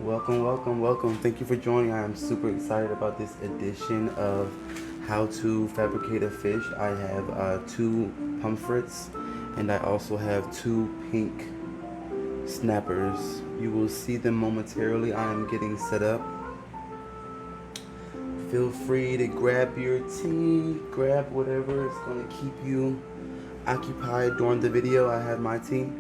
Welcome, welcome, welcome. Thank you for joining. I am super excited about this edition of How to Fabricate a Fish. I have two pomfrets and I also have two pink snappers. You will see them momentarily. I am getting set up. Feel free to grab your tea, grab whatever is going to keep you occupied during the video. I have my tea.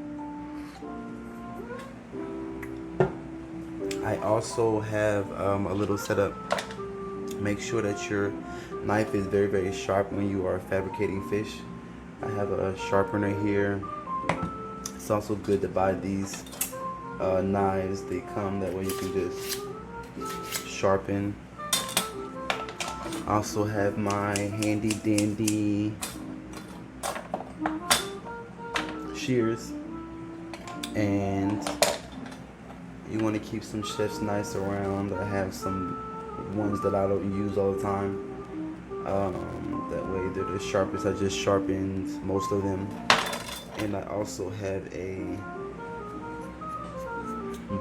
I also have a little setup. Make sure that your knife is very, very sharp when you are fabricating fish. I have a sharpener here. It's also good to buy these knives. They come that way you can just sharpen. I also have my handy dandy shears, and you want to keep some chef's knives around. I have some ones that I don't use all the time. That way they're the sharpest. I just sharpened most of them. And I also have a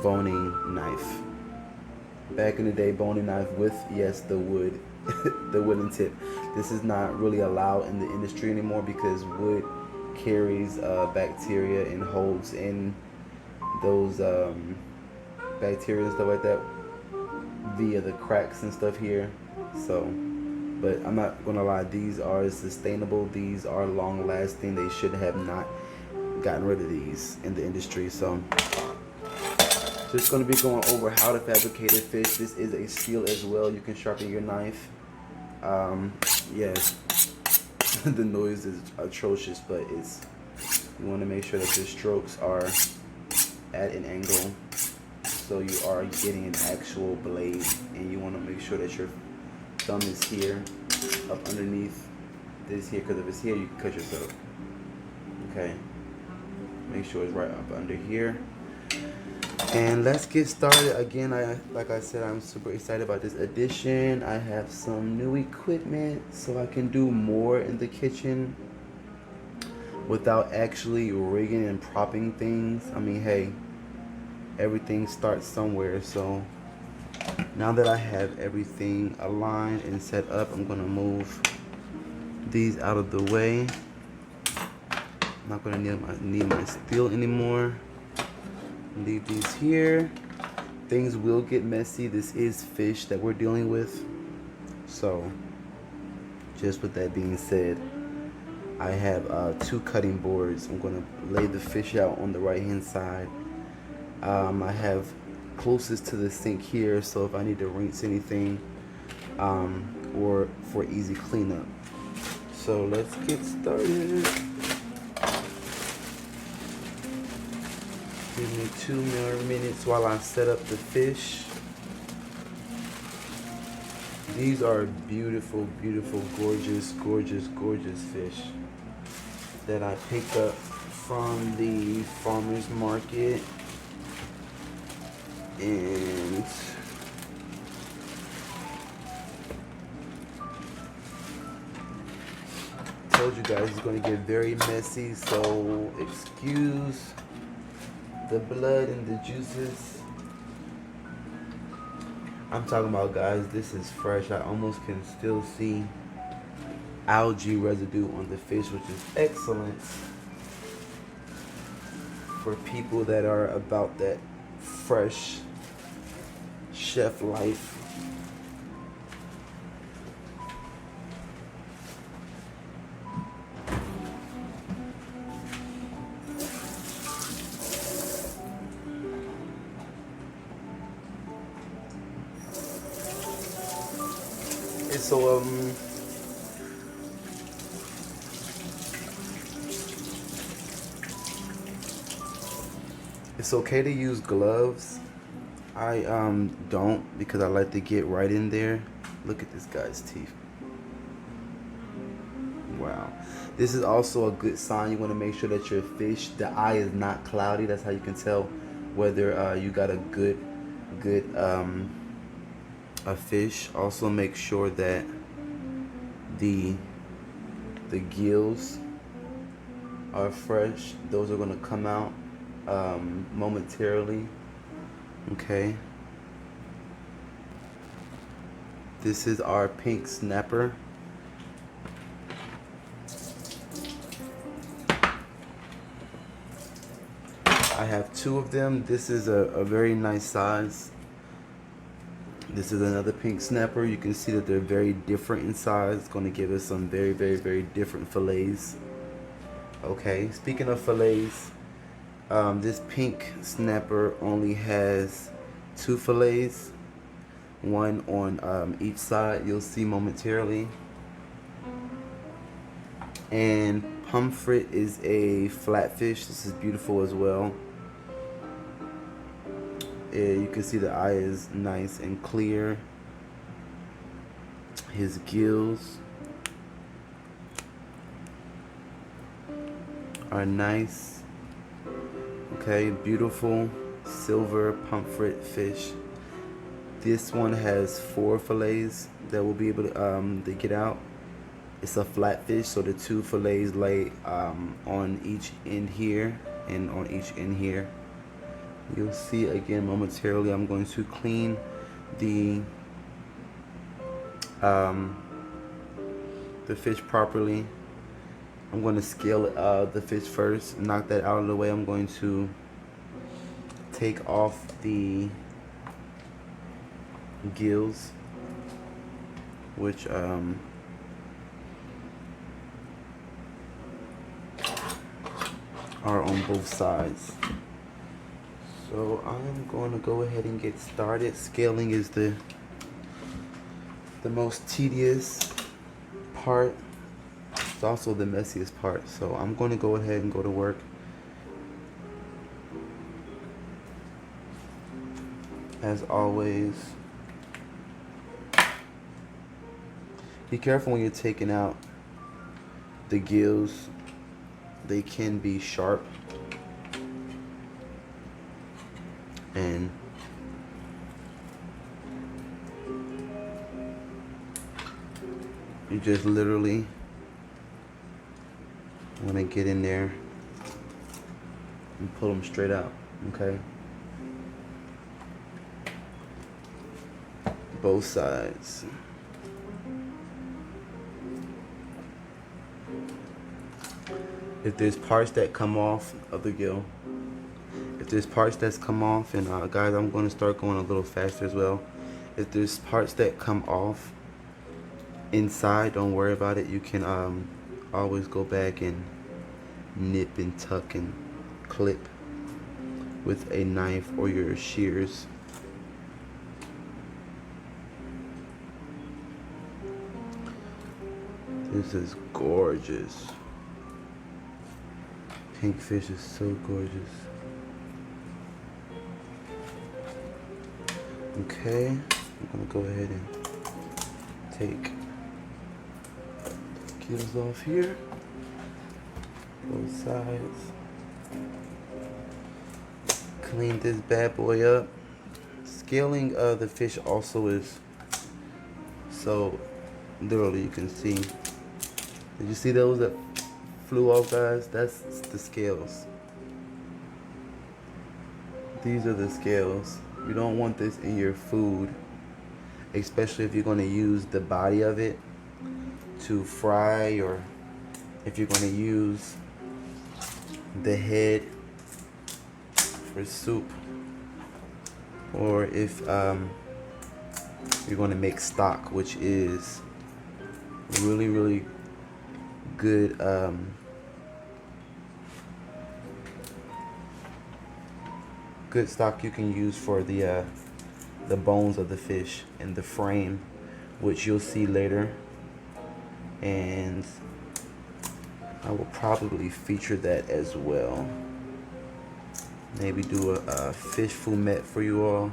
boning knife. Back in the day, boning knife with, yes, the wood, the wooden tip. This is not really allowed in the industry anymore because wood carries bacteria and holds in those bacteria and stuff like that via the cracks and stuff here. So, but I'm not gonna lie, these are sustainable, these are long lasting. They should have not gotten rid of these in the industry. So just going to be going over how to fabricate a fish. This is a steel as well. You can sharpen your knife. Yes, the noise is atrocious, but it's, you want to make sure that your strokes are at an angle so you are getting an actual blade, and you want to make sure that your thumb is here, up underneath this here, because if it's here you can cut yourself. Okay, make sure it's right up under here. And let's get started. Again, like I said, I'm super excited about this edition. I have some new equipment so I can do more in the kitchen without actually rigging and propping things. I mean, hey, everything starts somewhere. So now that I have everything aligned and set up, I'm gonna move these out of the way. I'm not gonna need my steel anymore. Leave these here. Things will get messy. This is fish that we're dealing with. So just with that being said, I have two cutting boards. I'm going to lay the fish out on the right hand side. I have closest to the sink here, so if I need to rinse anything or for easy cleanup. So let's get started. Give me 2 more minutes while I set up the fish. These are beautiful, beautiful, gorgeous, gorgeous, gorgeous fish that I picked up from the farmer's market. And told you guys it's going to get very messy, so excuse the blood and the juices. I'm talking about, guys, this is fresh. I almost can still see algae residue on the fish, which is excellent for people that are about that fresh chef life. So it's okay to use gloves. I don't, because I like to get right in there. Look at this guy's teeth. Wow. This is also a good sign. You want to make sure that your fish, the eye is not cloudy. That's how you can tell whether you got a good a fish. Also make sure that the gills are fresh. Those are going to come out momentarily. Okay, This is our Pink Snapper. I have 2 of them. This is a very nice size. This is another Pink Snapper. You can see that they're very different in size. It's going to give us some very, very, very different fillets. Okay, speaking of fillets, this Pink Snapper only has 2 fillets, one on each side. You'll see momentarily. And Pomfret is a flatfish. This is beautiful as well. You can see the eye is nice and clear. His gills are nice. Okay, beautiful silver Pomfret fish. This one has 4 fillets that will be able to get out. It's a flatfish, so the 2 fillets lay on each end here and on each end here. You'll see again momentarily. I'm going to clean the fish properly. I'm going to scale the fish first, knock that out of the way. I'm going to take off the gills, which are on both sides. So I'm going to go ahead and get started. Scaling is the most tedious part. It's also the messiest part. So I'm going to go ahead and go to work. As always, be careful when you're taking out the gills. They can be sharp. And you just literally want to get in there and pull them straight out, okay? Both sides. If there's parts that come off of the gill, if there's parts that's come off, and guys, I'm going to start going a little faster as well. If there's parts that come off inside, don't worry about it. You can always go back and nip and tuck and clip with a knife or your shears. This is gorgeous. Pink fish is so gorgeous. Okay, I'm gonna go ahead and take the gills off here, both sides. Clean this bad boy up. Scaling the fish also is so literally, you can see. Did you see those that flew off, guys? That's the scales. These are the scales. You don't want this in your food, especially if you're going to use the body of it to fry, or if you're going to use the head for soup, or if you're going to make stock, which is really good good stock you can use for the bones of the fish and the frame, which you'll see later, and I will probably feature that as well. Maybe do a fish fumet for you all.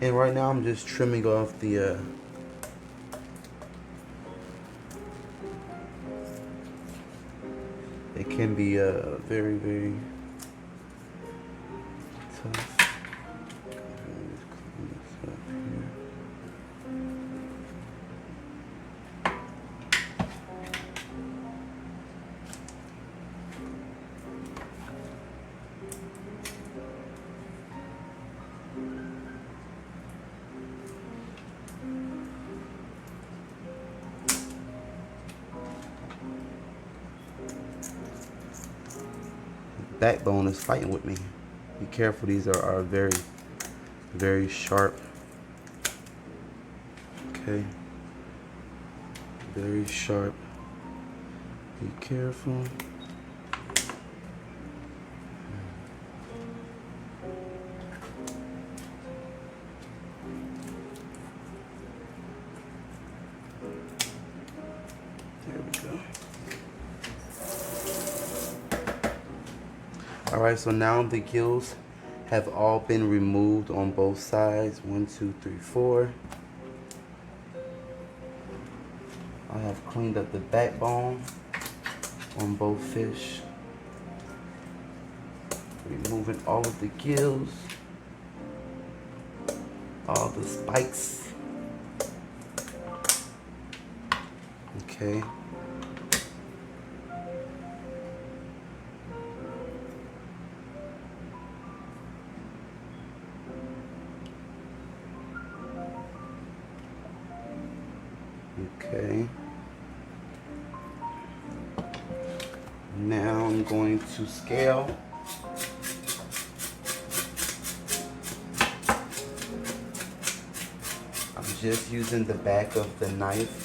And right now I'm just trimming off the it can be very tough. backbone is fighting with me. Be careful, these are very, very sharp. Okay. Very sharp. Be careful. There we go. All right, so now the gills have all been removed on both sides. 1, 2, 3, 4. I have cleaned up the backbone on both fish. Removing all of the gills, all the spikes. Okay. Okay. Now I'm going to scale. I'm just using the back of the knife.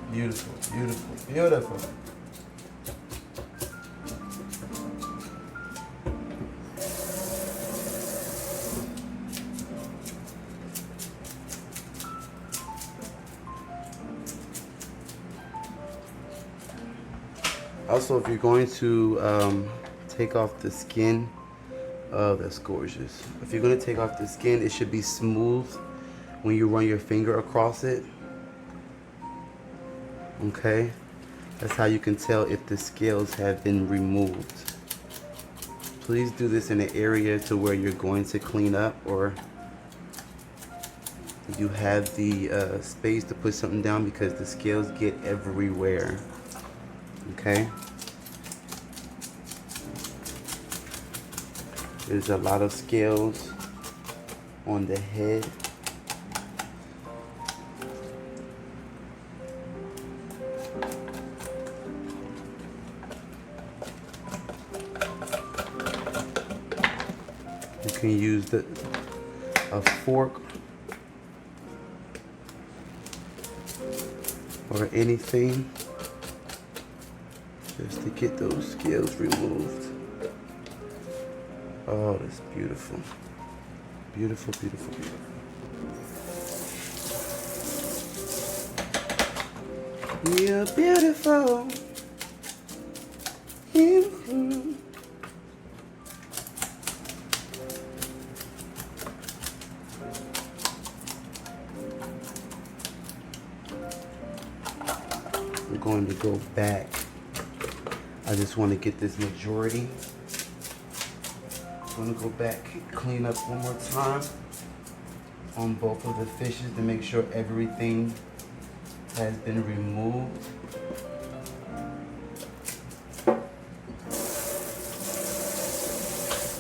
Beautiful, beautiful, beautiful. Also, if you're going to take off the skin, oh, that's gorgeous. If you're going to take off the skin, it should be smooth when you run your finger across it. Okay, that's how you can tell if the scales have been removed. Please do this in an area to where you're going to clean up, or you have the space to put something down, because the scales get everywhere. Okay, there's a lot of scales on the head. You can use a fork or anything just to get those scales removed. Oh, that's beautiful. Beautiful, beautiful, beautiful. You're beautiful. Beautiful. I'm going to go back. I just want to get this majority. I'm going to go back, clean up one more time on both of the fishes to make sure everything has been removed.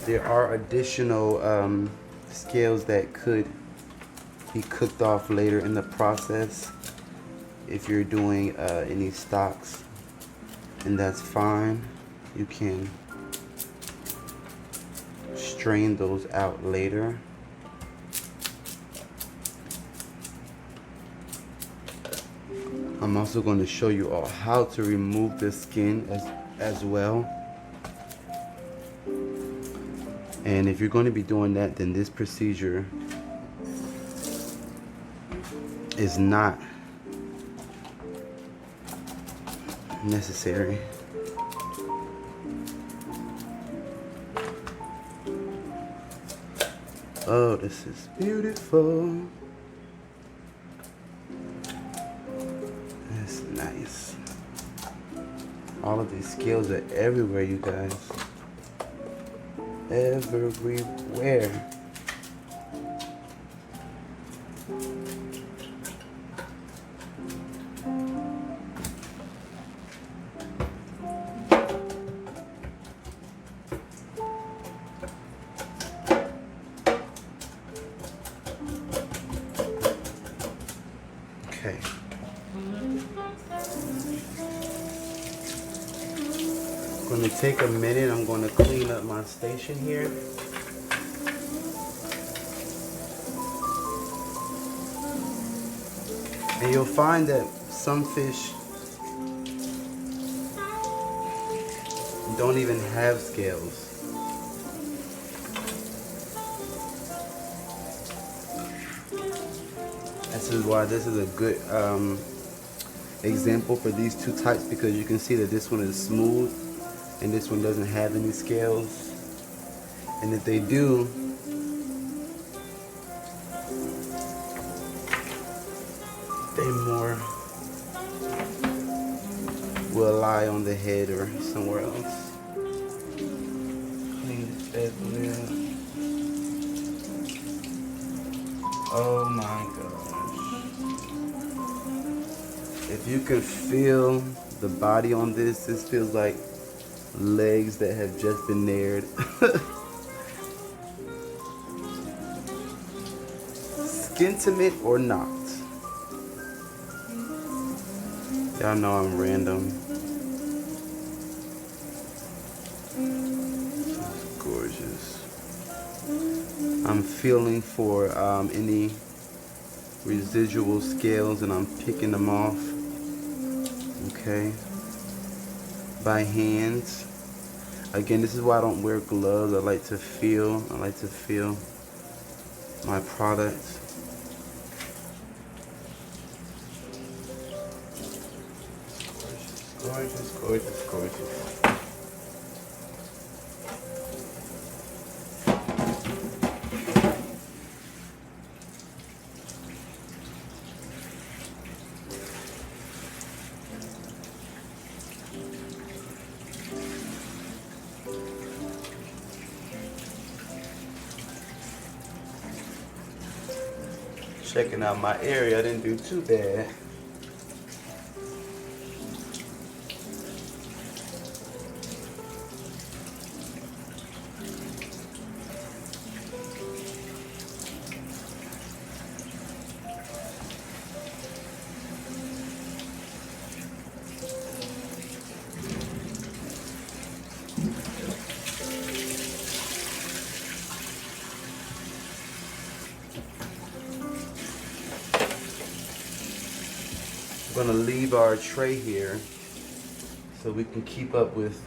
There are additional scales that could be cooked off later in the process if you're doing any stocks, and that's fine. You can strain those out later. I'm also going to show you all how to remove the skin as well. And if you're going to be doing that, then this procedure is not necessary. Oh, this is beautiful. That's nice. All of these scales are everywhere, you guys. Everywhere. Okay. I'm going to take a minute. I'm going to clean up my station here. And you'll find that some fish don't even have scales. This is why this is a good example for these two types, because you can see that this one is smooth and this one doesn't have any scales. And if they do, they more will lie on the head or somewhere else. Clean this bad boy up. Oh my gosh. If you can feel the body on this, this feels like legs that have just been nared. Skintimate or not. Y'all know I'm random. It's gorgeous. I'm feeling for any residual scales and I'm picking them off. Okay. By hand. Again, this is why I don't wear gloves. I like to feel my product. Gorgeous, gorgeous, gorgeous. Checking out my area, I didn't do too bad. I'm gonna leave our tray here so we can keep up with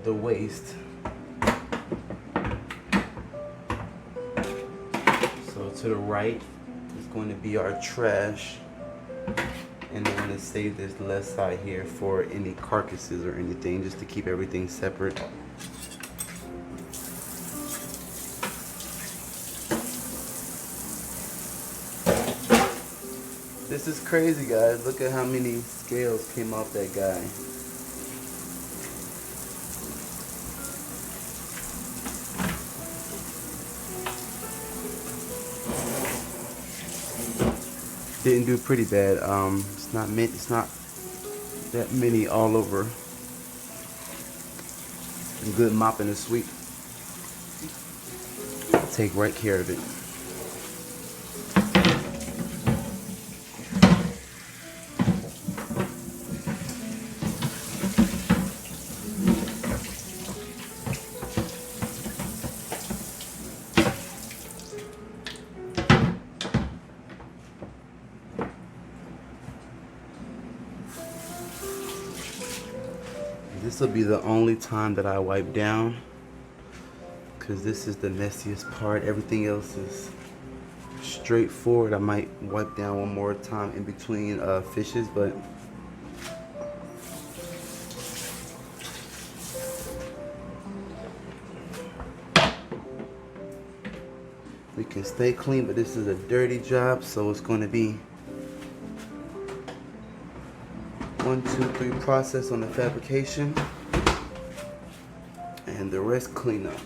the waste. So to the right is going to be our trash, and I'm gonna save this left side here for any carcasses or anything, just to keep everything separate. This is crazy, guys. Look at how many scales came off that guy. Didn't do pretty bad. It's not that many all over. Good mopping is sweet. Take right care of it. This will be the only time that I wipe down, because this is the messiest part. Everything else is straightforward. I might wipe down one more time in between fishes, but we can stay clean. But this is a dirty job, so it's going to be 1, 2, 3 process on the fabrication, and the rest clean up.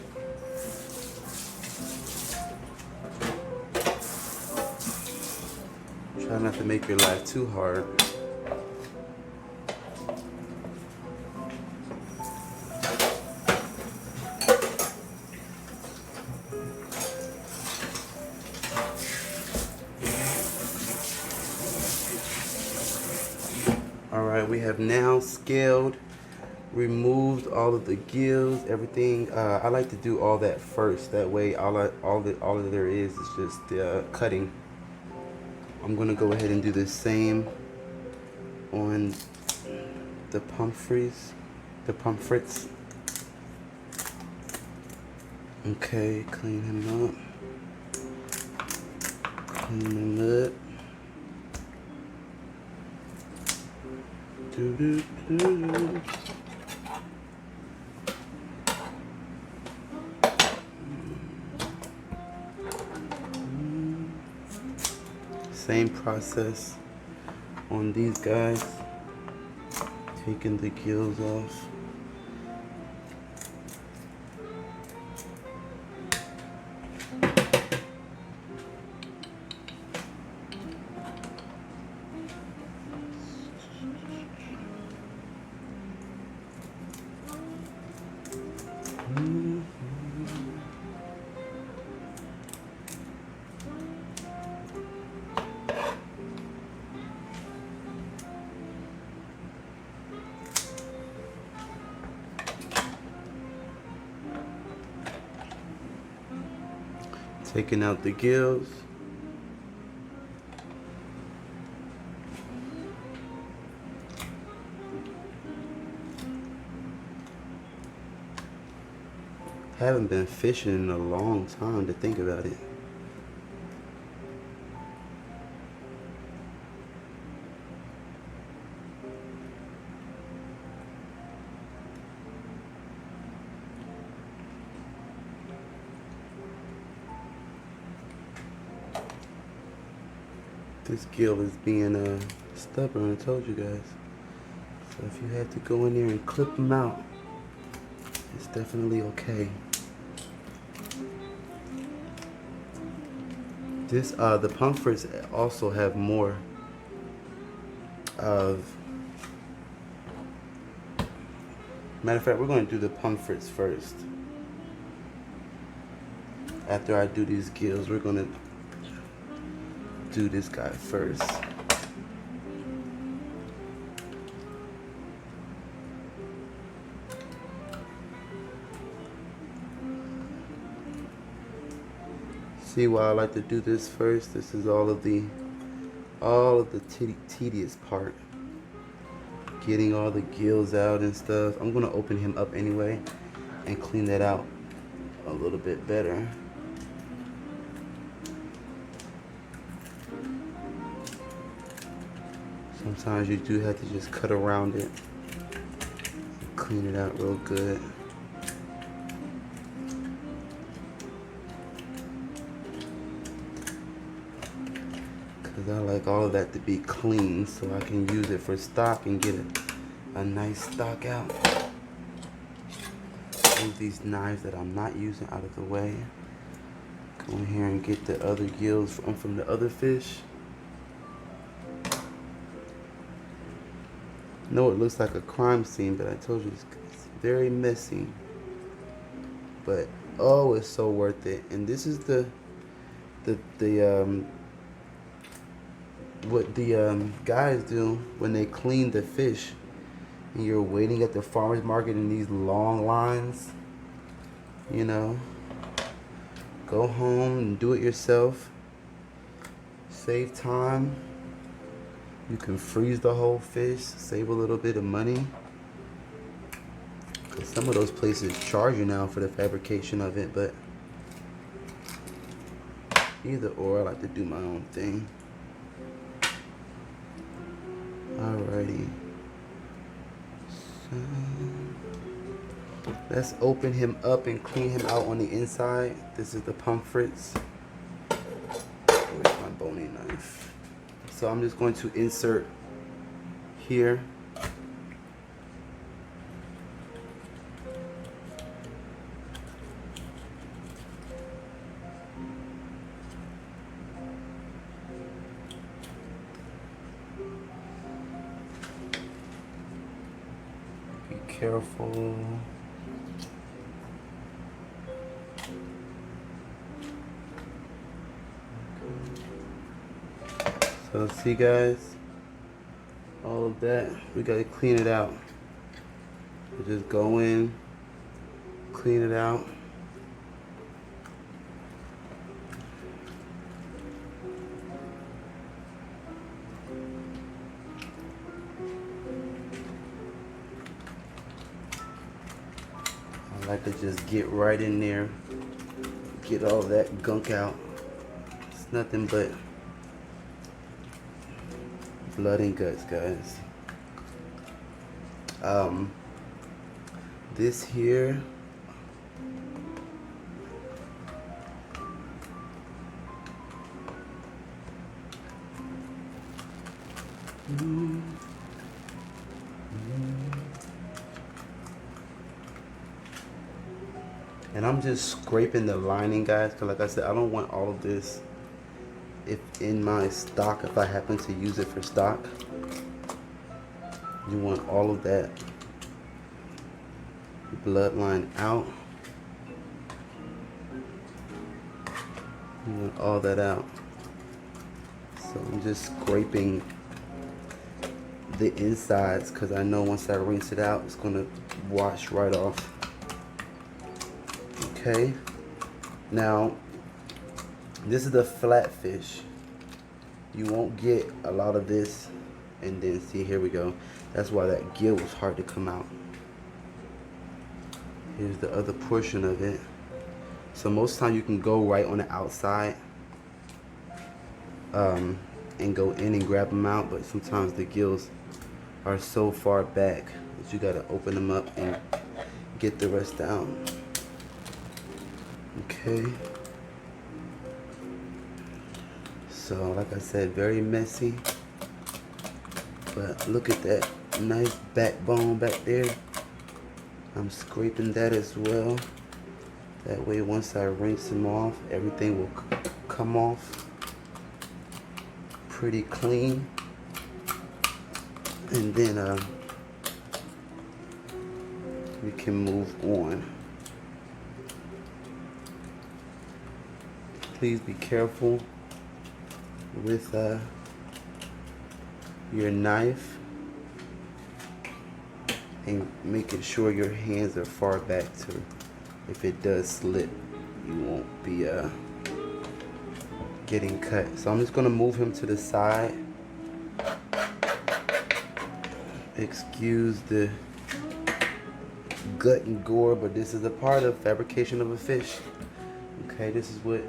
Try not to make your life too hard. Alright, we have now scaled, removed all of the gills, everything. I like to do all that first. That way all that there is just the cutting. I'm gonna go ahead and do the same on the pomfrets. Okay, clean him up. Clean him up. Same process on these guys, taking the gills off. Taking out the gills. Haven't been fishing in a long time to think about it. This gill is being stubborn, I told you guys. So if you had to go in there and clip them out, it's definitely okay. This the pomfrets also have more of. Matter of fact, we're going to do the pomfrets first. After I do these gills, we're going to do this guy first. See why I like to do this first? This is all of the tedious part. Getting all the gills out and stuff. I'm gonna open him up anyway and clean that out a little bit better. Sometimes you do have to just cut around it, clean it out real good. Because I like all of that to be clean so I can use it for stock and get a nice stock out. Move these knives that I'm not using out of the way. Go in here and get the other gills from the other fish. I know it looks like a crime scene, but I told you it's very messy. But oh, it's so worth it. And this is what the guys do when they clean the fish and you're waiting at the farmer's market in these long lines. You know, go home and do it yourself. Save time. You can freeze the whole fish, save a little bit of money. Cause some of those places charge you now for the fabrication of it, but either or, I like to do my own thing. Alrighty. So let's open him up and clean him out on the inside. This is the pomfrets. Where's my bony knife? So I'm just going to insert here careful. So see guys, all of that, we gotta clean it out. We just go in, clean it out. I like to just get right in there, get all that gunk out. It's nothing but blood and guts, guys. This here, and I'm just scraping the lining, guys, because like I said, I don't want all of this if in my stock, if I happen to use it for stock. You want all of that bloodline out. You want all that out. So I'm just scraping the insides because I know once I rinse it out, it's gonna wash right off. Okay, now this is the flat fish. You won't get a lot of this, and then see, here we go. That's why that gill was hard to come out. Here's the other portion of it. So most of the time you can go right on the outside and go in and grab them out, but sometimes the gills are so far back that you gotta open them up and get the rest out. Okay. So like I said, very messy, but look at that nice backbone back there. I'm scraping that as well. That way once I rinse them off, everything will come off pretty clean. And then we can move on. Please be careful with your knife and making sure your hands are far back to, if it does slip, you won't be getting cut. So I'm just gonna move him to the side. Excuse the gut and gore, but this is a part of fabrication of a fish. Okay, this is what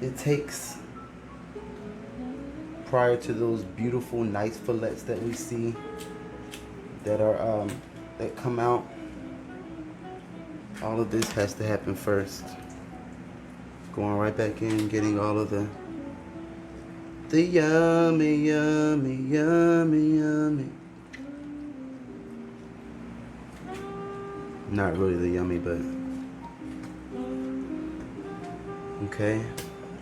it takes prior to those beautiful nice fillets that we see that are that come out. All of this has to happen first. Going right back in, getting all of the yummy, yummy, yummy, yummy. Not really the yummy, but okay.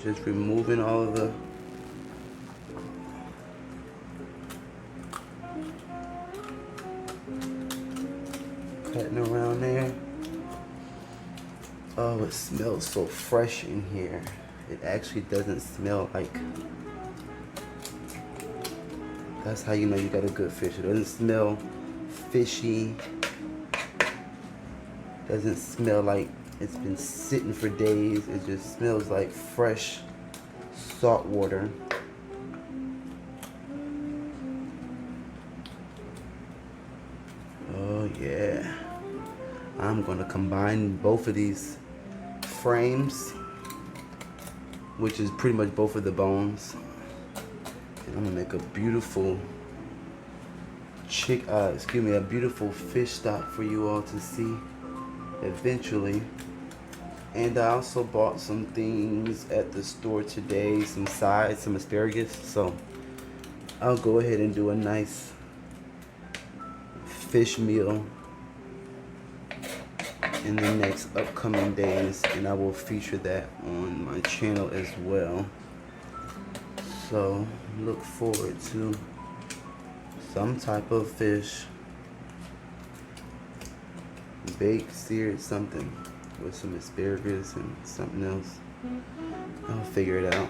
Just removing all of the cutting around there. Oh, it smells so fresh in here. It actually doesn't smell like, that's how you know you got a good fish. It doesn't smell fishy. Doesn't smell like it's been sitting for days. It just smells like fresh salt water. Oh yeah. I'm gonna combine both of these frames, which is pretty much both of the bones. And I'm gonna make a beautiful a beautiful fish stock for you all to see eventually. And I also bought some things at the store today, some sides, some asparagus. So I'll go ahead and do a nice fish meal in the next upcoming days, and I will feature that on my channel as well. So look forward to some type of fish. Baked, seared, something with some asparagus and something else. I'll figure it out.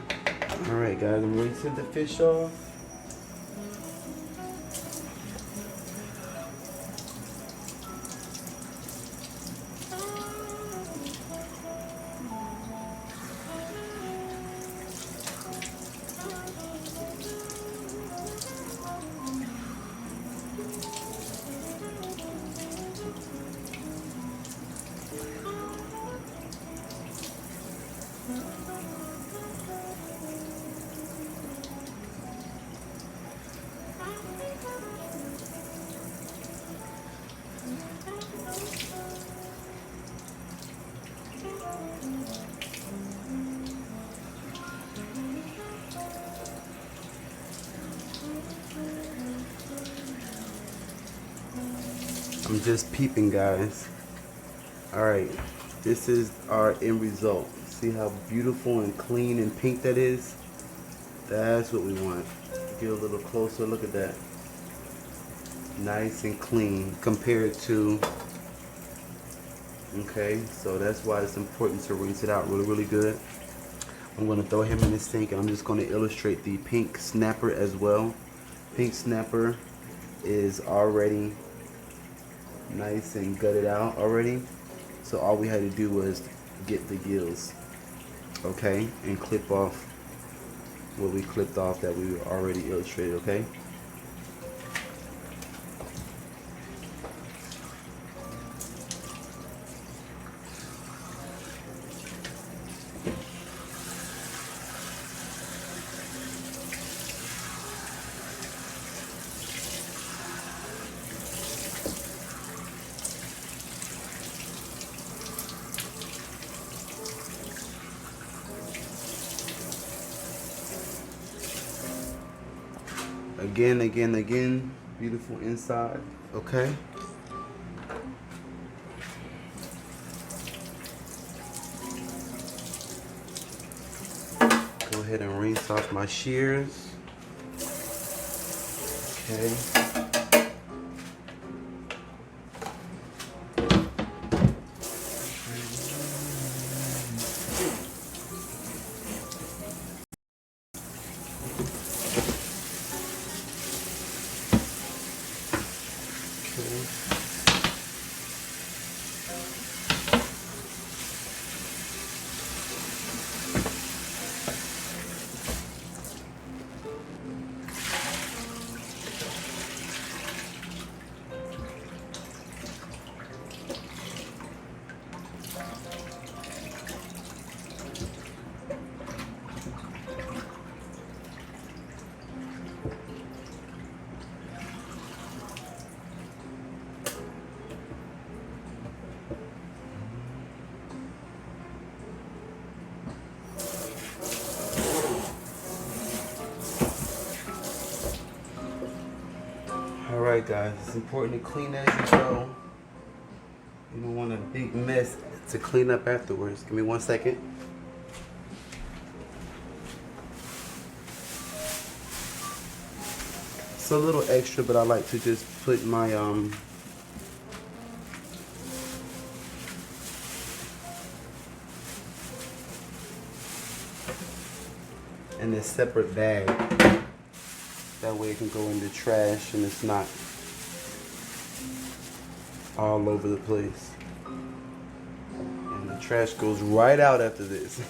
Alright guys, I'm ready to take the fish off. I'm just peeping, guys. Alright, this is our end result. See how beautiful and clean and pink that is? That's what we want. Get a little closer, look at that. Nice and clean compared to, okay, so that's why it's important to rinse it out really good. I'm going to throw him in the sink, and I'm just going to illustrate the Pink Snapper as well. Pink Snapper is already nice and gutted out already, so all we had to do was get the gills, okay, and clip off what we clipped off that we already illustrated, okay. Again, beautiful inside, okay? Go ahead and rinse off my shears, okay? Alright guys, it's important to clean as you go. You don't want a big mess to clean up afterwards. Give me 1 second. It's a little extra, but I like to just put my in a separate bag. That way it can go in the trash and it's not all over the place. And the trash goes right out after this.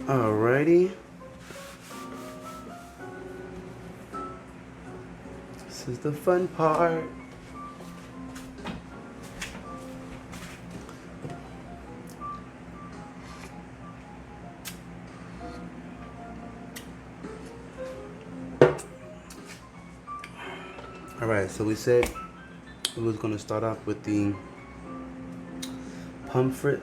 Alrighty. This is the fun part. So we said we was gonna start off with the pomfret.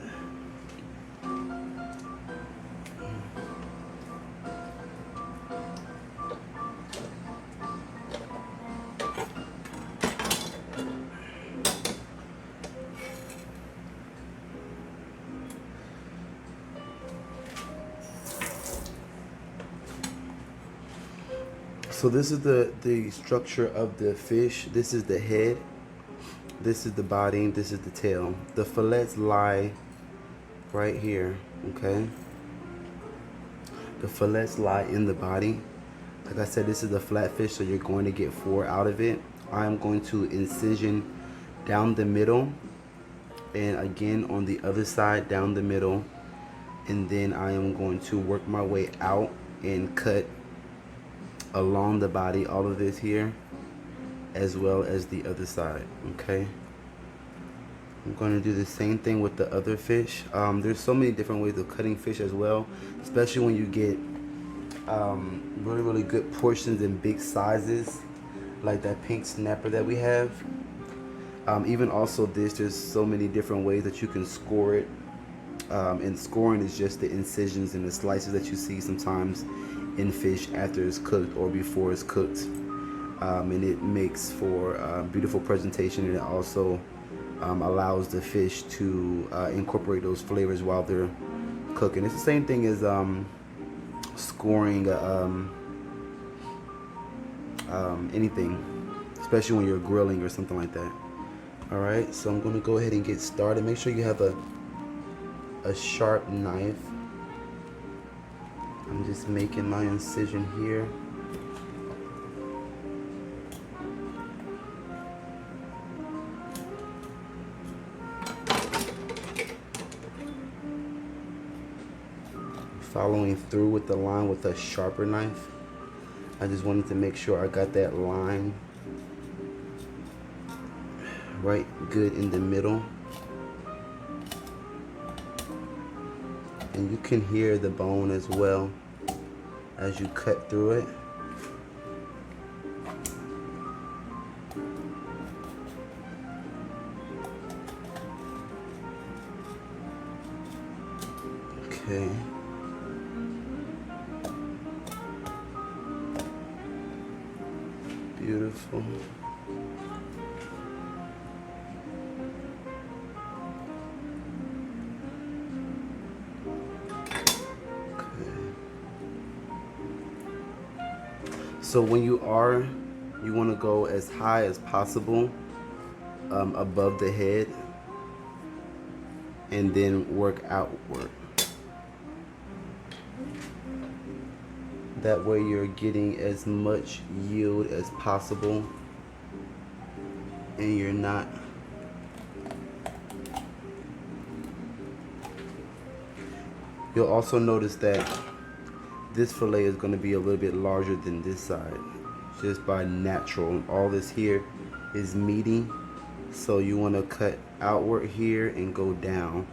So this is the structure of the fish. This is the head. This is the body. This is the tail. The fillets lie right here, okay? The fillets lie in the body. Like I said, this is the flat fish, so you're going to get 4 out of it. I'm going to incision down the middle, and again on the other side down the middle, and then I am going to work my way out and cut along the body, all of this here, as well as the other side, okay? I'm going to do the same thing with the other fish. There's so many different ways of cutting fish as well, especially when you get really good portions in big sizes, like that pink snapper that we have. Even also there's so many different ways that you can score it. And scoring is just the incisions and the slices that you see sometimes in fish after it's cooked or before it's cooked. And it makes for beautiful presentation, and it also allows the fish to incorporate those flavors while they're cooking. It's the same thing as scoring anything, especially when you're grilling or something like that. All right, so I'm going to go ahead and get started. Make sure you have a sharp knife. I'm just making my incision here. Following through with the line with a sharper knife. I just wanted to make sure I got that line right good in the middle. And you can hear the bone as well as you cut through it. Okay. Beautiful. So when you want to go as high as possible above the head, and then work outward. That way you're getting as much yield as possible, and you're not you'll also notice that this fillet is going to be a little bit larger than this side, just by natural. All this here is meaty, so you want to cut outward here and go down.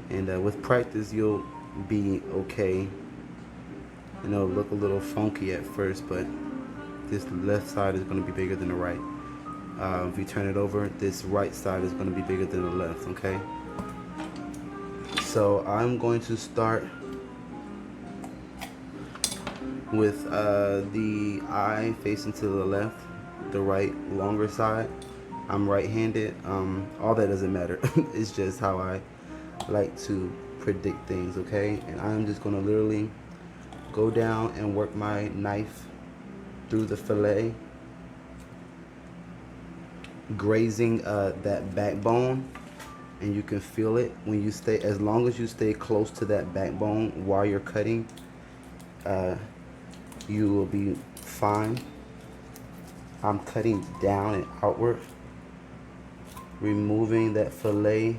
And with practice, you'll be okay. And it'll look a little funky at first, but this left side is going to be bigger than the right. If you turn it over, this right side is going to be bigger than the left, okay? So I'm going to start with the eye facing to the left, the right longer side. I'm right-handed. All that doesn't matter. It's just how I like to predict things, okay? And I'm just gonna literally go down and work my knife through the fillet, grazing that backbone, and you can feel it when you stay, as long as you stay close to that backbone while you're cutting, you will be fine. I'm cutting down and outward, removing that fillet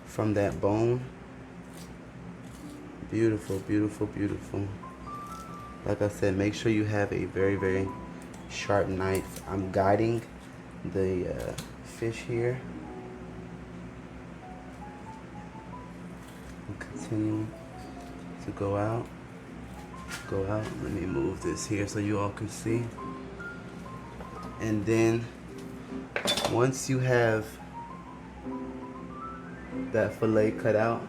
from that bone. Beautiful, beautiful, beautiful. Like I said, make sure you have a very sharp knife. I'm guiding the fish here. Continue to go out. Go out. Let me move this here so you all can see. And then once you have that fillet cut out,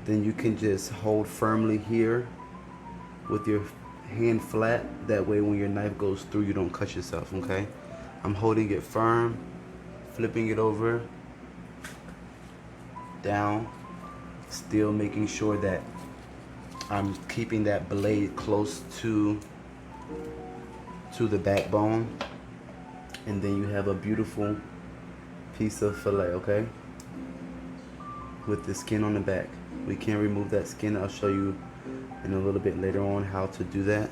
then you can just hold firmly here with your hand flat. That way when your knife goes through, you don't cut yourself, okay? I'm holding it firm, flipping it over, down, still making sure that I'm keeping that blade close to the backbone. And then you have a beautiful piece of fillet, okay? With the skin on the back. We can remove that skin. I'll show you in a little bit later on how to do that.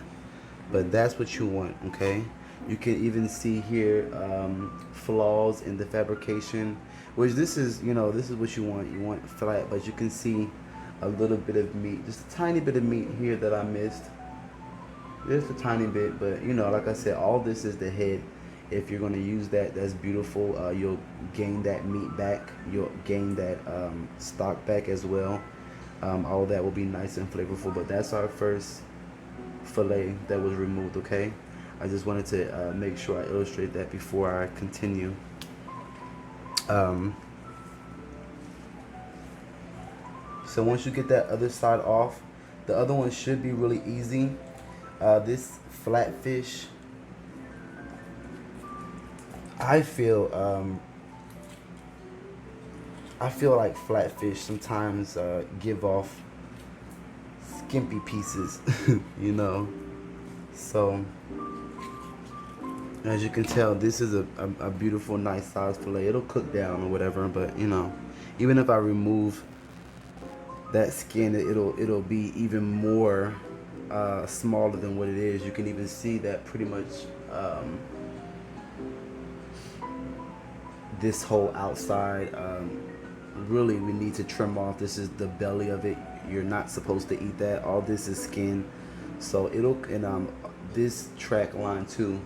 But that's what you want, okay? You can even see here flaws in the fabrication, which this is, you know, this is what you want. You want flat, but you can see a little bit of meat, just a tiny bit of meat here that I missed. Just a tiny bit, but you know, like I said, all this is the head. If you're going to use that, that's beautiful. You'll gain that meat back. You'll gain that stock back as well. All that will be nice and flavorful. But that's our first fillet that was removed, okay? I just wanted to make sure I illustrate that before I continue. So once you get that other side off, the other one should be really easy. This flatfish, I feel like flatfish sometimes give off skimpy pieces, you know. So as you can tell, this is a beautiful, nice size fillet. It'll cook down or whatever, but you know, even if I remove that skin, it'll be even more smaller than what it is. You can even see that pretty much this whole outside, really we need to trim off. This is the belly of it. You're not supposed to eat that. All this is skin. So it'll, and this track line too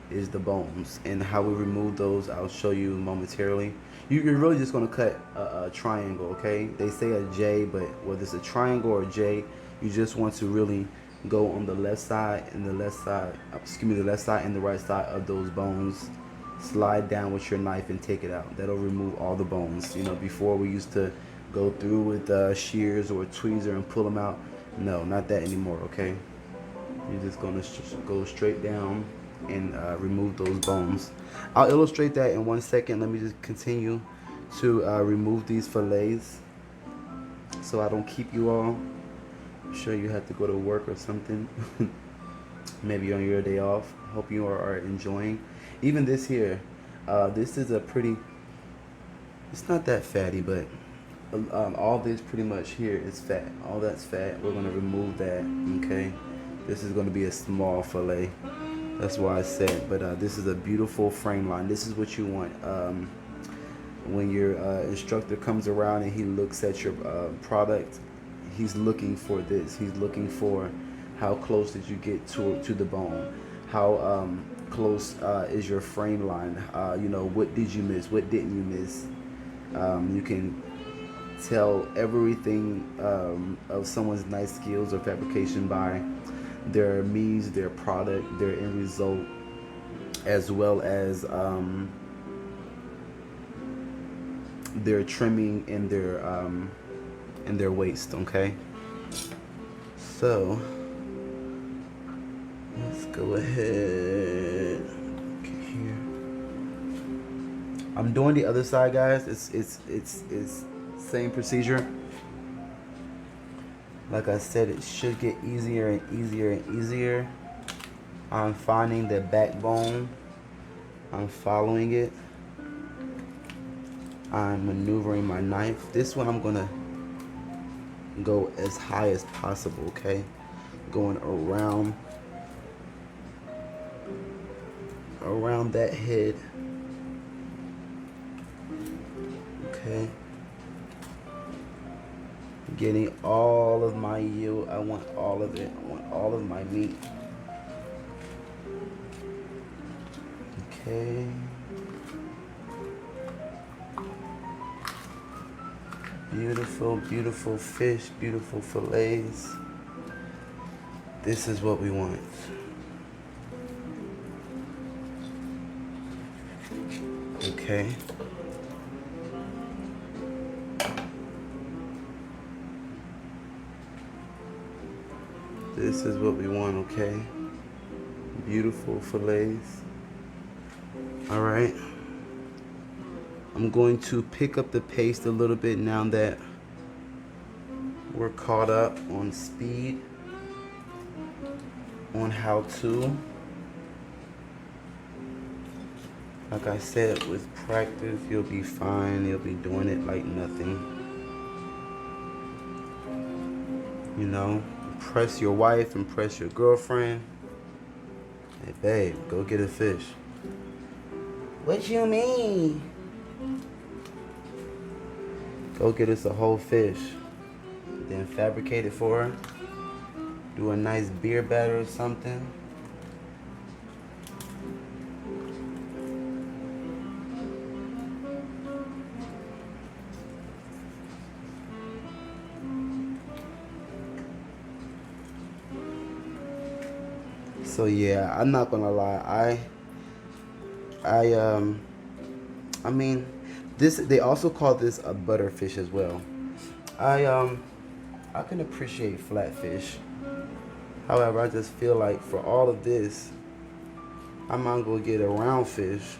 is the bones, and how we remove those I'll show you momentarily. You're really just going to cut a triangle, okay? They say a J, but whether it's a triangle or a J, you just want to really go on the left side and the left side, the left side and the right side of those bones. Slide down with your knife and take it out. That'll remove all the bones. You know, before we used to go through with shears or a tweezer and pull them out. No, not that anymore, okay? You're just going to go straight down and remove those bones. I'll illustrate that in 1 second. Let me just continue to remove these fillets so I don't keep you all. I'm sure you have to go to work or something. Maybe on your day off. Hope you are enjoying. Even this here, this is a pretty, it's not that fatty, but all this pretty much here is fat. All that's fat. We're going to remove that, okay? This is going to be a small fillet. That's why I said, but this is a beautiful frame line. This is what you want. When your instructor comes around and he looks at your product, he's looking for this. He's looking for how close did you get to the bone? How close is your frame line? You know, what did you miss? What didn't you miss? You can tell everything of someone's nice skills or fabrication by their means, their product, their end result, as well as their trimming and their waist. Okay, so let's go ahead. Okay, here I'm doing the other side, guys. It's same procedure. Like I said, it should get easier and easier and easier. I'm finding the backbone. I'm following it. I'm maneuvering my knife. This one I'm gonna go as high as possible, okay? Going around that head. Okay. Getting all of my yield. I want all of it. I want all of my meat. Okay. Beautiful, beautiful fish, beautiful fillets. This is what we want. Okay. This is what we want, okay? Beautiful fillets. All right. I'm going to pick up the pace a little bit now that we're caught up on speed, on how to. Like I said, with practice, you'll be fine. You'll be doing it like nothing. You know, impress your wife, impress your girlfriend. Hey, babe, go get a fish. What you mean? Go get us a whole fish. Then fabricate it for her. Do a nice beer batter or something. So yeah, I'm not gonna lie. I mean, this, they also call this a butterfish as well. I can appreciate flatfish. However, I just feel like for all of this, I might go get a round fish,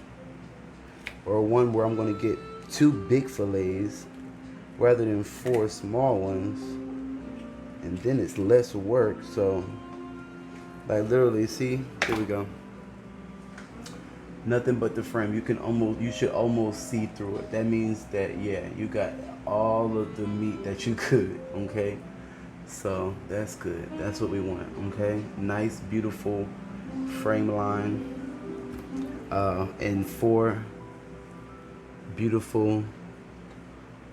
or one where I'm gonna get 2 big fillets rather than 4 small ones, and then it's less work. So, like literally, see, here we go. Nothing but the frame. You should almost see through it. That means that, yeah, you got all of the meat that you could, okay? So that's good. That's what we want, okay? Nice, beautiful frame line, and 4 beautiful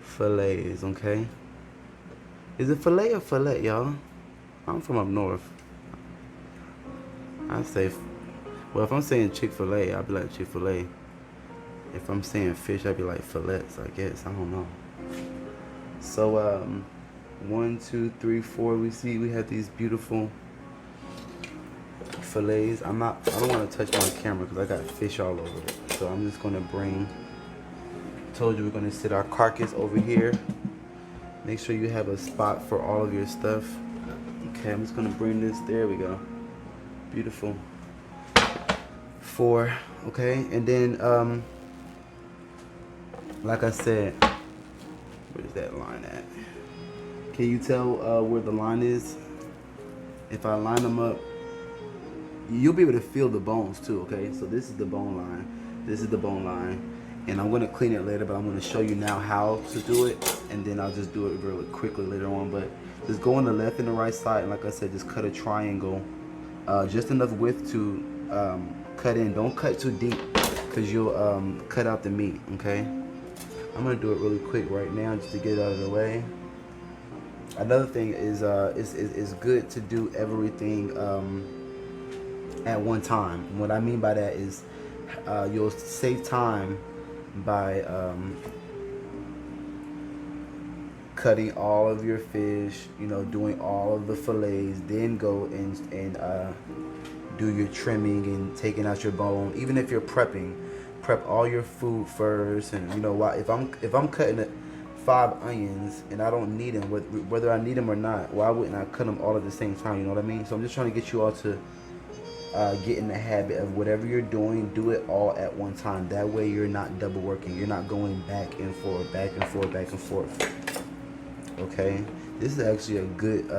fillets, okay? Is it fillet or fillet, y'all? I'm from up north. I say, well, if I'm saying Chick-fil-A, I'd be like Chick-fil-A. If I'm saying fish, I'd be like fillets, I guess. I don't know. So, 1, 2, 3, 4. We have these beautiful fillets. I don't want to touch my camera because I got fish all over it. So I'm just going to told you we're going to sit our carcass over here. Make sure you have a spot for all of your stuff. Okay, I'm just going to bring this. There we go. Beautiful. 4, okay, and then like I said, where's that line at? Can you tell where the line is? If I line them up, you'll be able to feel the bones too, okay? So this is the bone line, this is the bone line, and I'm gonna clean it later, but I'm gonna show you now how to do it, and then I'll just do it really quickly later on. But just go on the left and the right side, and like I said, just cut a triangle, just enough width to cut in. Don't cut too deep because you'll cut out the meat, okay? I'm gonna do it really quick right now just to get it out of the way. Another thing is it's good to do everything at one time. What I mean by that is you'll save time by cutting all of your fish, you know, doing all of the fillets, then go and do your trimming and taking out your bone. Even if you're prepping, prep all your food first. And you know why? If I'm cutting 5 onions and I don't need them, whether I need them or not, why wouldn't I cut them all at the same time? You know what I mean? So I'm just trying to get you all to get in the habit of whatever you're doing, do it all at one time. That way you're not double working. You're not going back and forth, back and forth, back and forth. Okay, this is actually a good.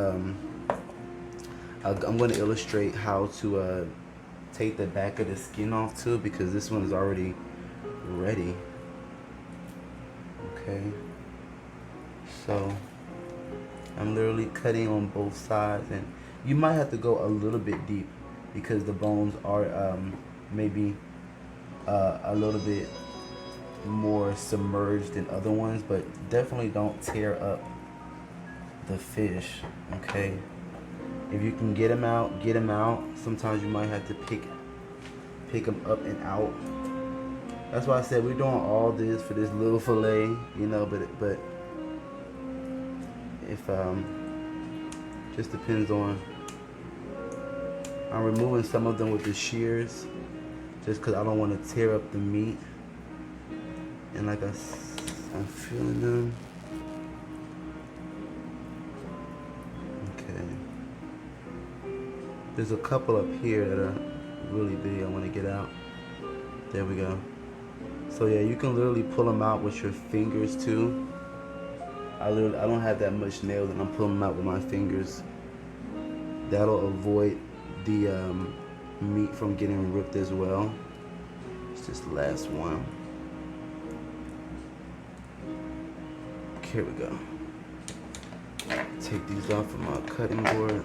I'm going to illustrate how to take the back of the skin off too, because this one is already ready. Okay, so I'm literally cutting on both sides, and you might have to go a little bit deep because the bones are maybe a little bit more submerged than other ones, but definitely don't tear up the fish. Okay, if you can get them out, get them out. Sometimes you might have to pick them up and out. That's why I said we're doing all this for this little fillet, you know, but if just depends on, I'm removing some of them with the shears just because I don't want to tear up the meat. And like I'm feeling them. Okay. There's a couple up here that are really big I want to get out. There we go. So yeah, you can literally pull them out with your fingers too. I don't have that much nails, and I'm pulling them out with my fingers. That'll avoid the meat from getting ripped as well. It's just the last one. Here we go. Take these off of my cutting board.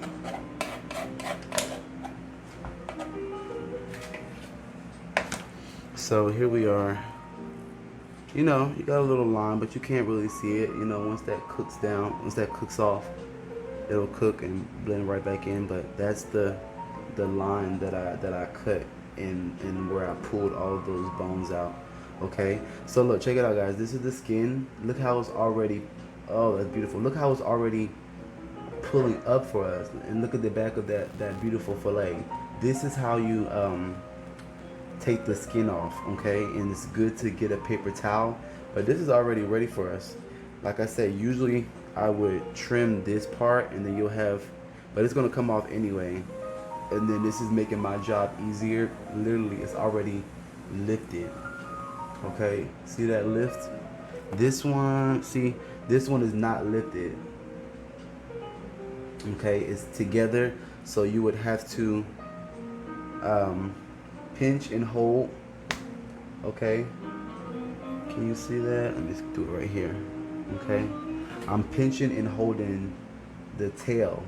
So here we are. You know, you got a little line, but you can't really see it. You know, once that cooks down, once that cooks off, it'll cook and blend right back in. But that's the line that I cut and where I pulled all of those bones out. Okay, so look, check it out, guys. This is the skin. Look how it's already, oh, that's beautiful. Look how it's already pulling up for us. And look at the back of that beautiful fillet. This is how you take the skin off, okay? And it's good to get a paper towel, but this is already ready for us. Like I said, usually I would trim this part and then you'll have, but it's gonna come off anyway. And then this is making my job easier. Literally, it's already lifted. Okay, see that lift? This one, see, this one is not lifted. Okay, it's together, so you would have to pinch and hold. Okay, can you see that? Let me just do it right here. Okay, I'm pinching and holding the tail.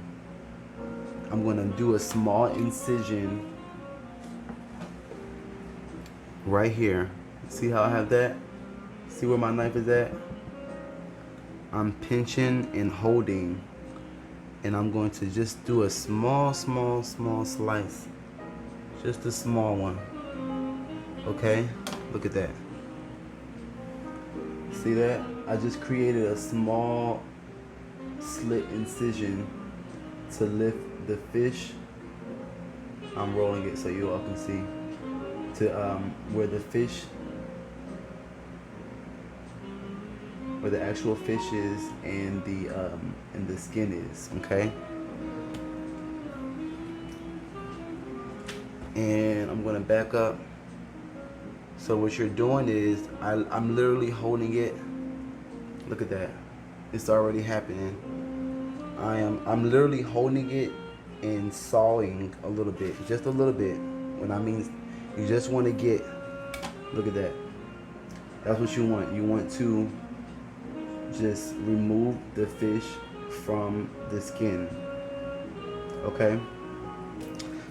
I'm gonna do a small incision right here. See how I have that? See where my knife is at? I'm pinching and holding, and I'm going to just do a small slice. Just a small one. Okay? Look at that. See that? I just created a small slit incision to lift the fish. I'm rolling it so you all can see. To where the fish, where the actual fish is and the skin is, okay? And I'm gonna back up. So what you're doing is I'm literally holding it. Look at that. It's already happening. I'm literally holding it and sawing a little bit, just a little bit. When I mean you just want to get, look at that. That's what you want. You want to just remove the fish from the skin. Okay?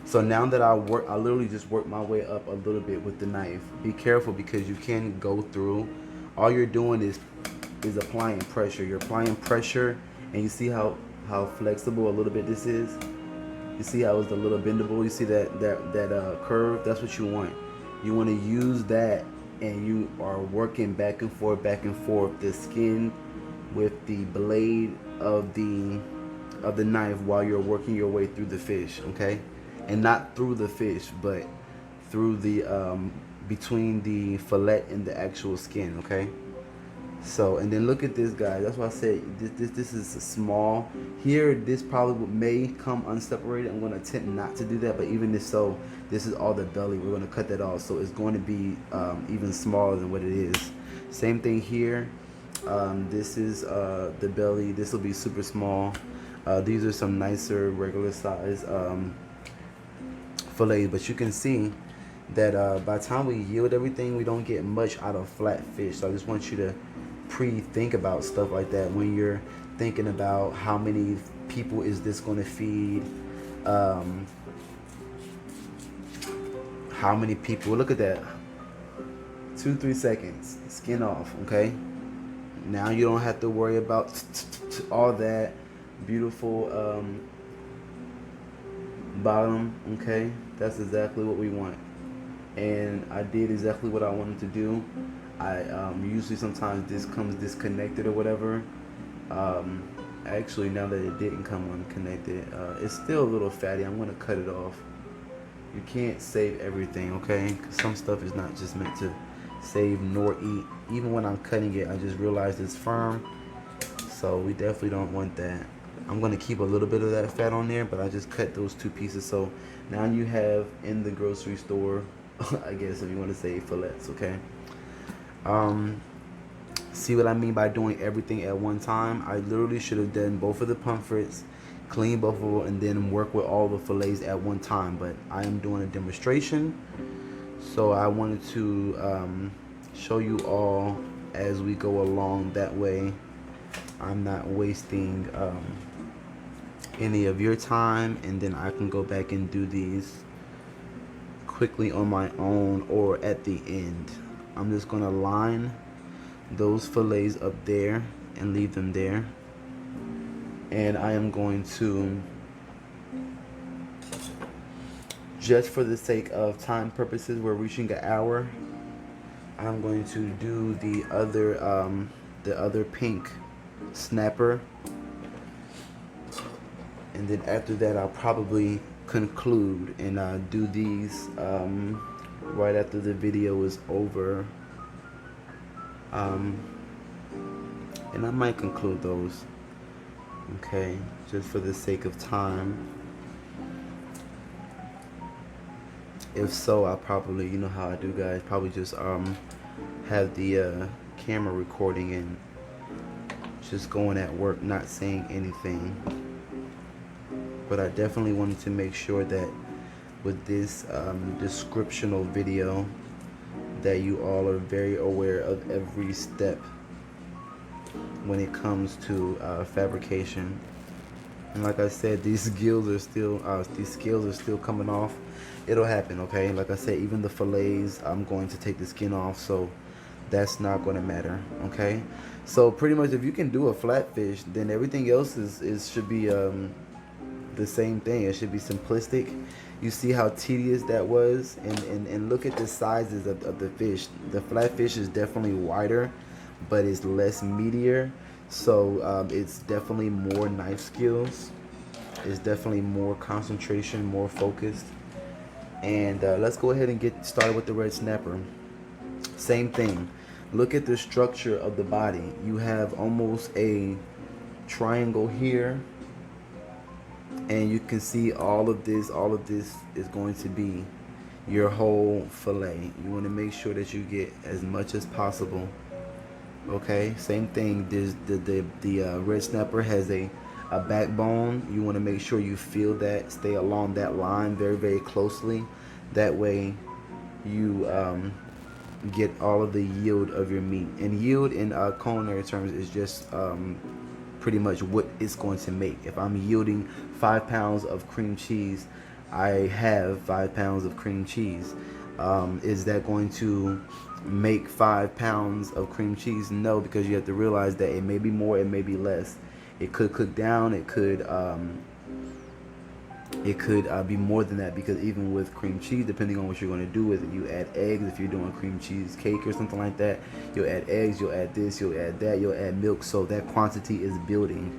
So now that I literally just work my way up a little bit with the knife. Be careful because you can go through. All you're doing is applying pressure. You're applying pressure, and you see how flexible a little bit this is. You see how it's a little bendable. You see that curve. That's what you want. You want to use that, and you are working back and forth the skin with the blade of the knife while you're working your way through the fish. Okay, and not through the fish, but through the between the fillet and the actual skin. Okay. So, and then look at this, guys. That's why I said this is small. Here, this probably may come unseparated. I'm going to attempt not to do that, but even if so, this is all the belly. We're going to cut that off, so it's going to be even smaller than what it is. Same thing here. This is the belly. This will be super small. These are some nicer regular size fillets, but you can see that by the time we yield everything, we don't get much out of flat fish. So I just want you to pre-think about stuff like that when you're thinking about how many people is this going to feed, how many people. Look at that, 2-3 seconds, skin off. Okay, now you don't have to worry about all that beautiful bottom. Okay, that's exactly what we want, and I did exactly what I wanted to do. I usually sometimes this comes disconnected or whatever. Actually, now that it didn't come unconnected, it's still a little fatty. I'm gonna cut it off. You can't save everything, okay? 'Cause some stuff is not just meant to save nor eat. Even when I'm cutting it, I just realized it's firm. So we definitely don't want that. I'm gonna keep a little bit of that fat on there, but I just cut those two pieces. So now you have in the grocery store, I guess if you want to say fillets, okay? See what I mean by doing everything at one time? I literally should have done both of the pomfrets, clean both of them, and then work with all the fillets at one time. But I am doing a demonstration, so I wanted to show you all as we go along. That way I'm not wasting any of your time, and then I can go back and do these quickly on my own or at the end. I'm just gonna line those fillets up there and leave them there, and I am going to, just for the sake of time purposes, we're reaching an hour, I'm going to do the other pink snapper, and then after that I'll probably conclude and do these right after the video is over. And I might conclude those, okay, just for the sake of time. If so, I'll probably, you know how I do, guys, probably just have the camera recording and just going at work, not saying anything. But I definitely wanted to make sure that with this descriptional video that you all are very aware of every step when it comes to fabrication. And like I said, these scales are still coming off. It'll happen, okay? Like I said, even the fillets, I'm going to take the skin off, so that's not going to matter, okay? So pretty much, if you can do a flat fish, then everything else should be the same thing. It should be simplistic. You see how tedious that was, and look at the sizes of the fish. The flat fish is definitely wider, but it's less meatier, so it's definitely more knife skills. It's definitely more concentration, more focused. And let's go ahead and get started with the red snapper. Same thing. Look at the structure of the body. You have almost a triangle here, and you can see all of this is going to be your whole fillet. You want to make sure that you get as much as possible, okay? Same thing, there's the red snapper has a backbone. You want to make sure you feel that, stay along that line very, very closely. That way you get all of the yield of your meat. And yield in culinary terms is just pretty much what it's going to make. If I'm yielding 5 pounds of cream cheese, I have 5 pounds of cream cheese. Is that going to make 5 pounds of cream cheese? No, because you have to realize that it may be more, it may be less. It could cook down, it could be more than that, because even with cream cheese, depending on what you're going to do with it, you add eggs. If you're doing cream cheese cake or something like that, you'll add eggs, you'll add this, you'll add that, you'll add milk, so that quantity is building,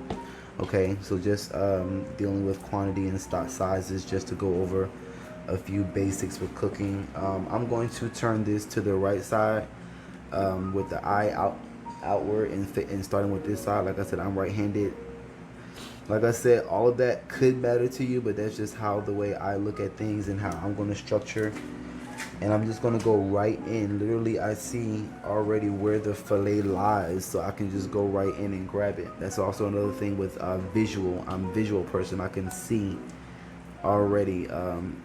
okay? So just dealing with quantity and stock sizes, just to go over a few basics with cooking. I'm going to turn this to the right side with the eye outward and starting with this side. Like I said, I'm right-handed. Like I said, all of that could matter to you, but that's just how the way I look at things and how I'm going to structure. And I'm just going to go right in. Literally, I see already where the fillet lies, so I can just go right in and grab it. That's also another thing with visual. I'm a visual person. I can see already,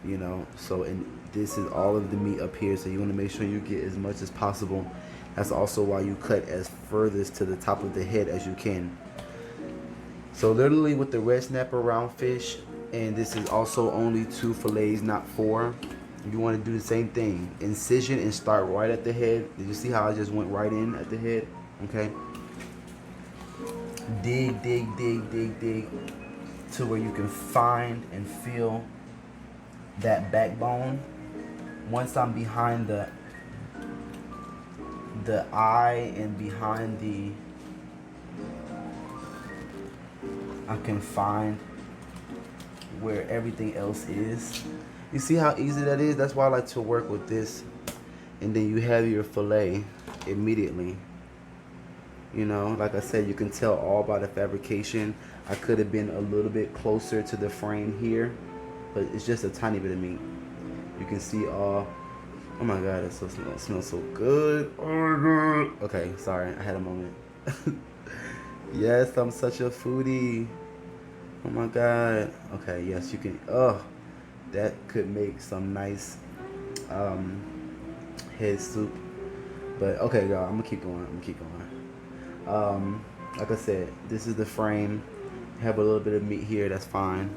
you know. So, and this is all of the meat up here, so you want to make sure you get as much as possible. That's also why you cut as furthest to the top of the head as you can. So literally with the red snapper round fish, and this is also only 2 fillets, not 4. You want to do the same thing. Incision and start right at the head. Did you see how I just went right in at the head? Okay. Dig, dig, dig, dig, dig to where you can find and feel that backbone. Once I'm behind the eye and behind the, I can find where everything else is. You see how easy that is? That's why I like to work with this. And then you have your fillet immediately. You know, like I said, you can tell all by the fabrication. I could have been a little bit closer to the frame here, but it's just a tiny bit of meat. You can see all. Oh my God, it smells so good. Okay, sorry, I had a moment. Yes, I'm such a foodie. Oh my God. Okay, yes, you can. Oh, that could make some nice head soup. But okay, y'all, I'm gonna keep going. Like I said, this is the frame. Have a little bit of meat here, that's fine.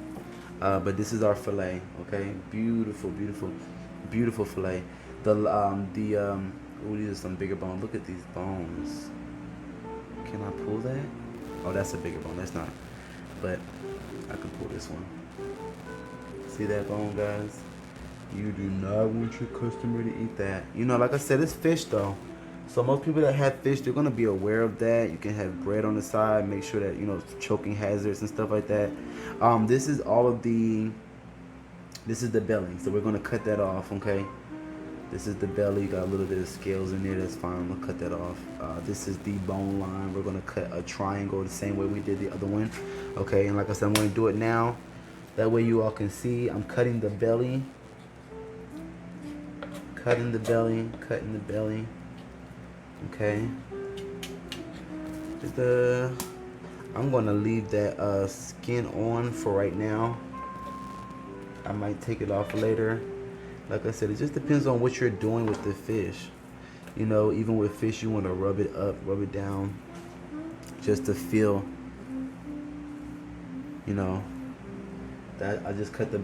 But this is our fillet, okay? Beautiful, beautiful, beautiful fillet. Oh, these are some bigger bones. Look at these bones. Can I pull that? Oh, that's a bigger bone. That's not. But I can pull this one. See that bone, guys? You do not want your customer to eat that. You know, like I said, it's fish though. So most people that have fish, they're gonna be aware of that. You can have bread on the side, make sure that, you know, choking hazards and stuff like that. This is the belly. So we're gonna cut that off, okay? This is the belly. You got a little bit of scales in there. That's fine. I'm gonna cut that off. This is the bone line. We're gonna cut a triangle the same way we did the other one. Okay, and like I said, I'm gonna do it now. That way you all can see. I'm cutting the belly. Cutting the belly. Okay. I'm gonna leave that skin on for right now. I might take it off later. Like I said, it just depends on what you're doing with the fish. You know, even with fish, you want to rub it up, rub it down, just to feel. You know, that I just cut the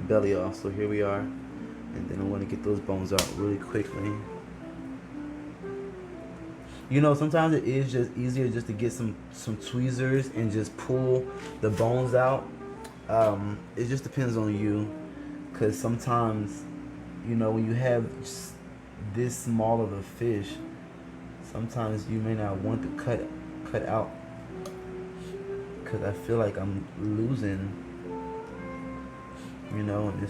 belly off. So here we are, and then I want to get those bones out really quickly. You know, sometimes it is just easier just to get some tweezers and just pull the bones out. It just depends on you, because sometimes, you know, when you have this small of a fish, sometimes you may not want to cut out, because I feel like I'm losing, you know. And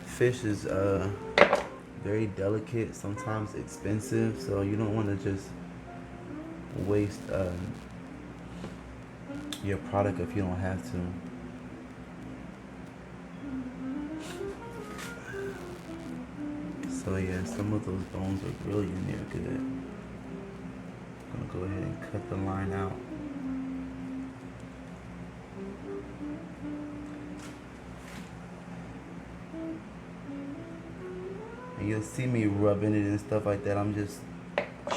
fish is very delicate, sometimes expensive, so you don't want to just waste your product if you don't have to. So yeah, some of those bones are really in there good. I'm gonna go ahead and cut the line out. And you'll see me rubbing it and stuff like that. I'm just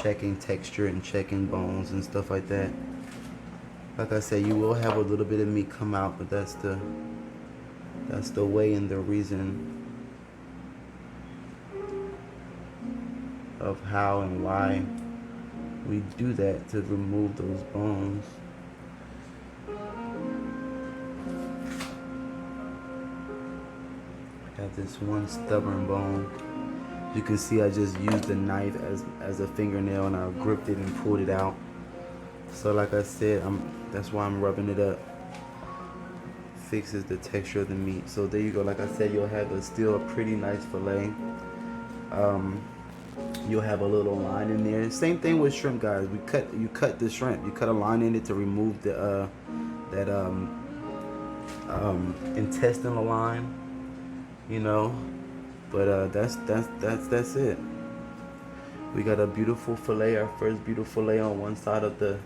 checking texture and checking bones and stuff like that. Like I said, you will have a little bit of meat come out, but that's the way and the reason of how and why we do that, to remove those bones. I have this one stubborn bone. You can see I just used the knife as a fingernail, and I gripped it and pulled it out. So like I said, that's why I'm rubbing it up. Fixes the texture of the meat. So there you go. Like I said, you'll have still a pretty nice fillet. You'll have a little line in there. Same thing with shrimp, guys. You cut the shrimp. You cut a line in it to remove the intestinal line. You know, but that's it. We got a beautiful fillet, our first beautiful fillet on one side of the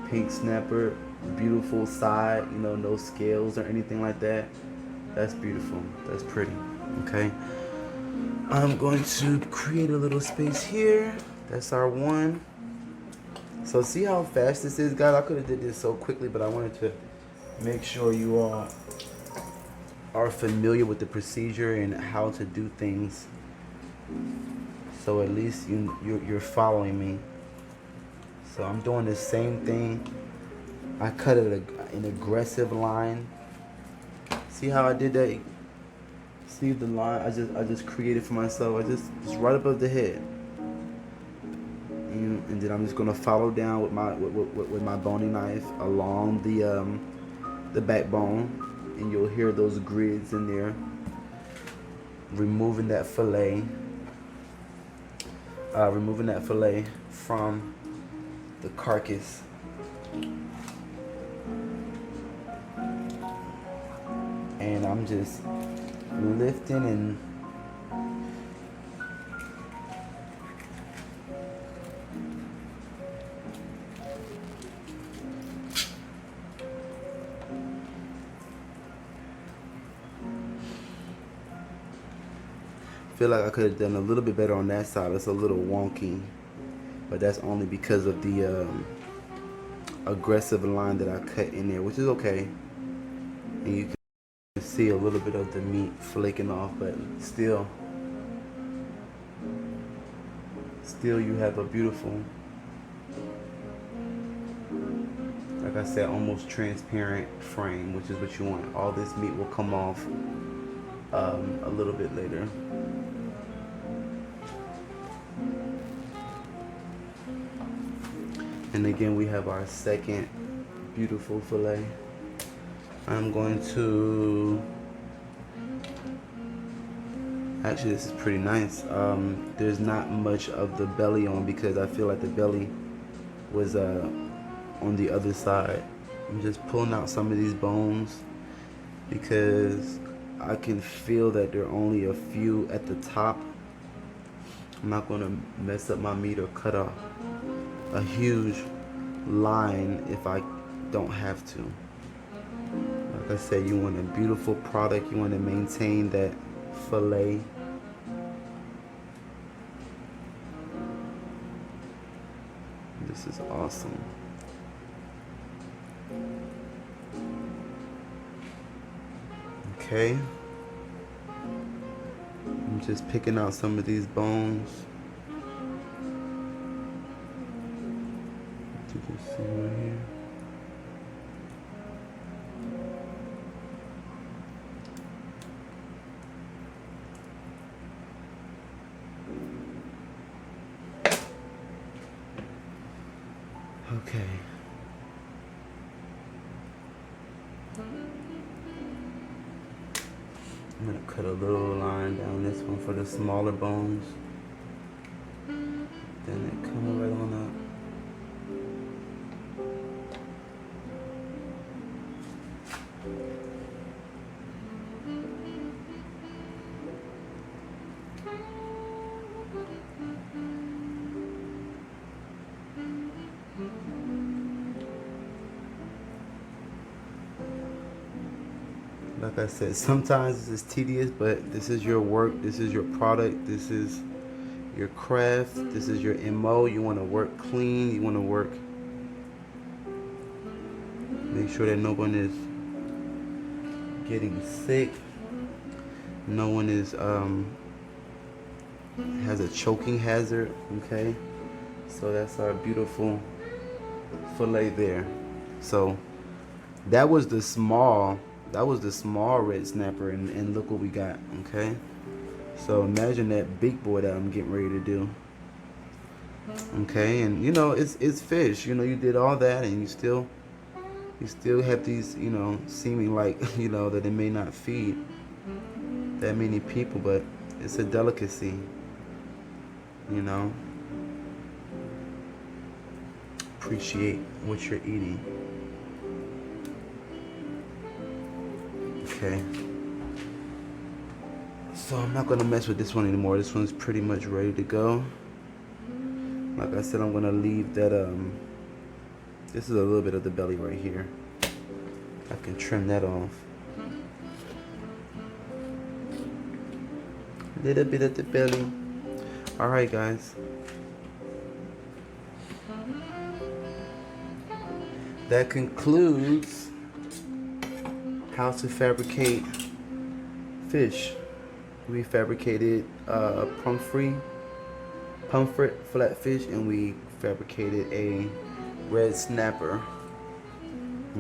Pink Snapper. Beautiful side, you know, no scales or anything like that. That's beautiful. That's pretty. Okay. I'm going to create a little space here. That's our one. So see how fast this is, guys? I could have did this so quickly, but I wanted to make sure you all are familiar with the procedure and how to do things. So at least you're following me. So I'm doing the same thing. I cut it an aggressive line. See how I did that? See the line I just created for myself. I just right above the head. And then I'm just gonna follow down with my bony knife along the backbone, and you'll hear those grids in there. Removing that fillet from the carcass. And I'm just lifting and feel like I could have done a little bit better on that side. It's a little wonky, but that's only because of the aggressive line that I cut in there, which is okay. And you can see a little bit of the meat flaking off, but still you have a beautiful, like I said, almost transparent frame, which is what you want. All this meat will come off a little bit later. And again, we have our second beautiful fillet. I'm going to, actually this is pretty nice. There's not much of the belly on because I feel like the belly was on the other side. I'm just pulling out some of these bones because I can feel that there are only a few at the top. I'm not going to mess up my meat or cut off a huge line if I don't have to. Like I said, you want a beautiful product. You want to maintain that fillet. This is awesome. Okay. I'm just picking out some of these bones. You can see right here. Okay. I'm gonna cut a little line down this one for the smaller bones. Then it comes right on up. Like I said, sometimes this is tedious, but this is your work, this is your product, this is your craft, this is your MO. You want to work clean, you want to work, make sure that no one is getting sick, no one is has a choking hazard. Okay, so that's our beautiful fillet there. So that was the small red snapper, and look what we got. Okay, so imagine that big boy that I'm getting ready to do. Okay, and you know it's fish. You know, you did all that and you still have these, you know, seeming like, you know, that it may not feed that many people, but it's a delicacy, you know. Appreciate what you're eating. Okay, so I'm not gonna mess with this one anymore. This one's pretty much ready to go. Like I said, I'm gonna leave that this is a little bit of the belly right here. I can trim that off. A little bit of the belly. Alright guys, that concludes how to fabricate fish. We fabricated pomfret flatfish, and we fabricated a red snapper.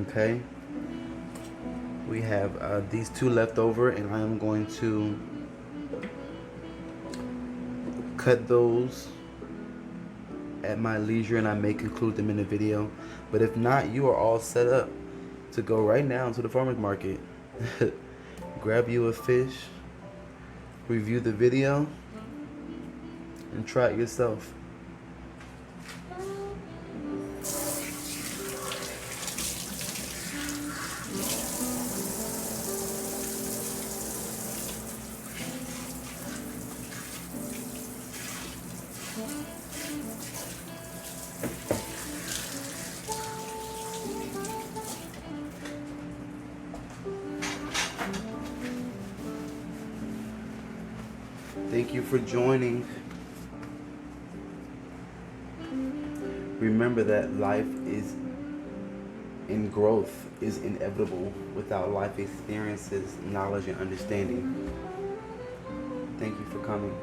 Okay, we have these two left over, and I am going to cut those at my leisure, and I may conclude them in the video. But if not, you are all set up. to go right now to the farmer's market, grab you a fish, review the video, and try it yourself. Thank you for joining. Remember that life is in growth is inevitable without life experiences, knowledge, and understanding. Thank you for coming.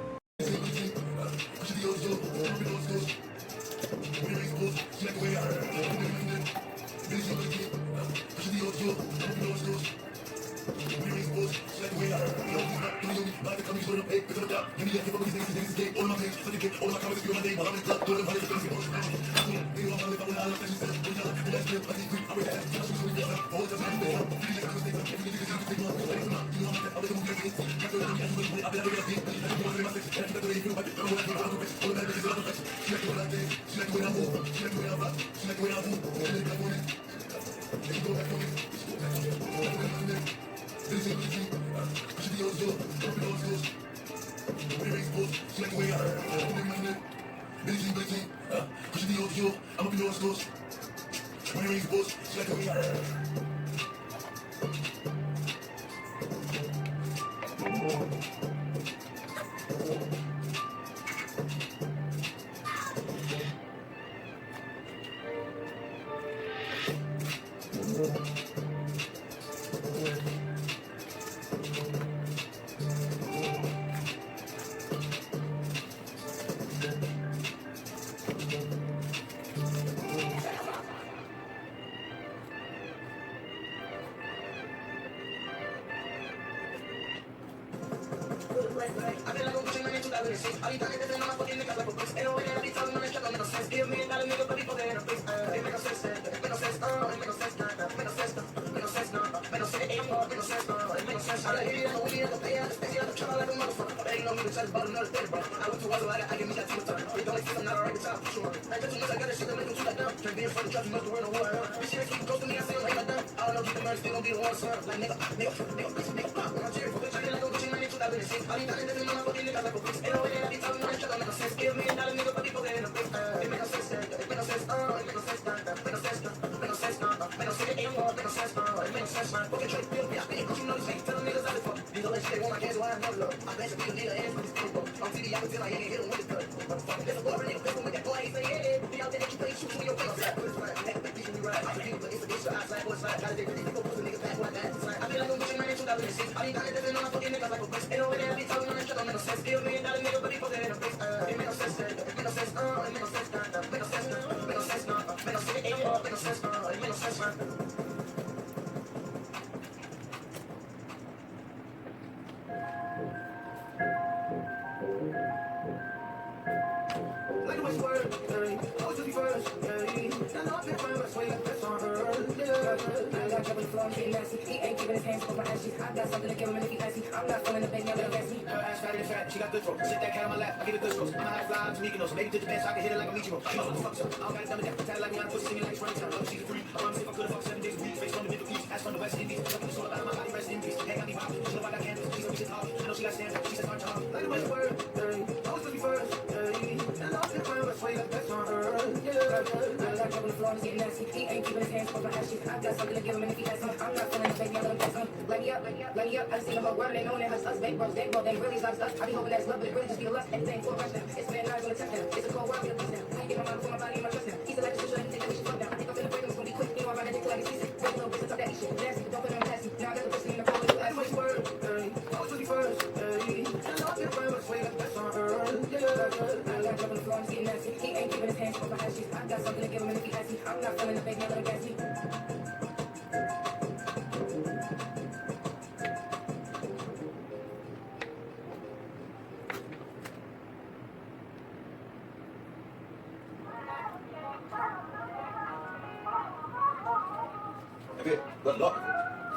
Okay. Good luck.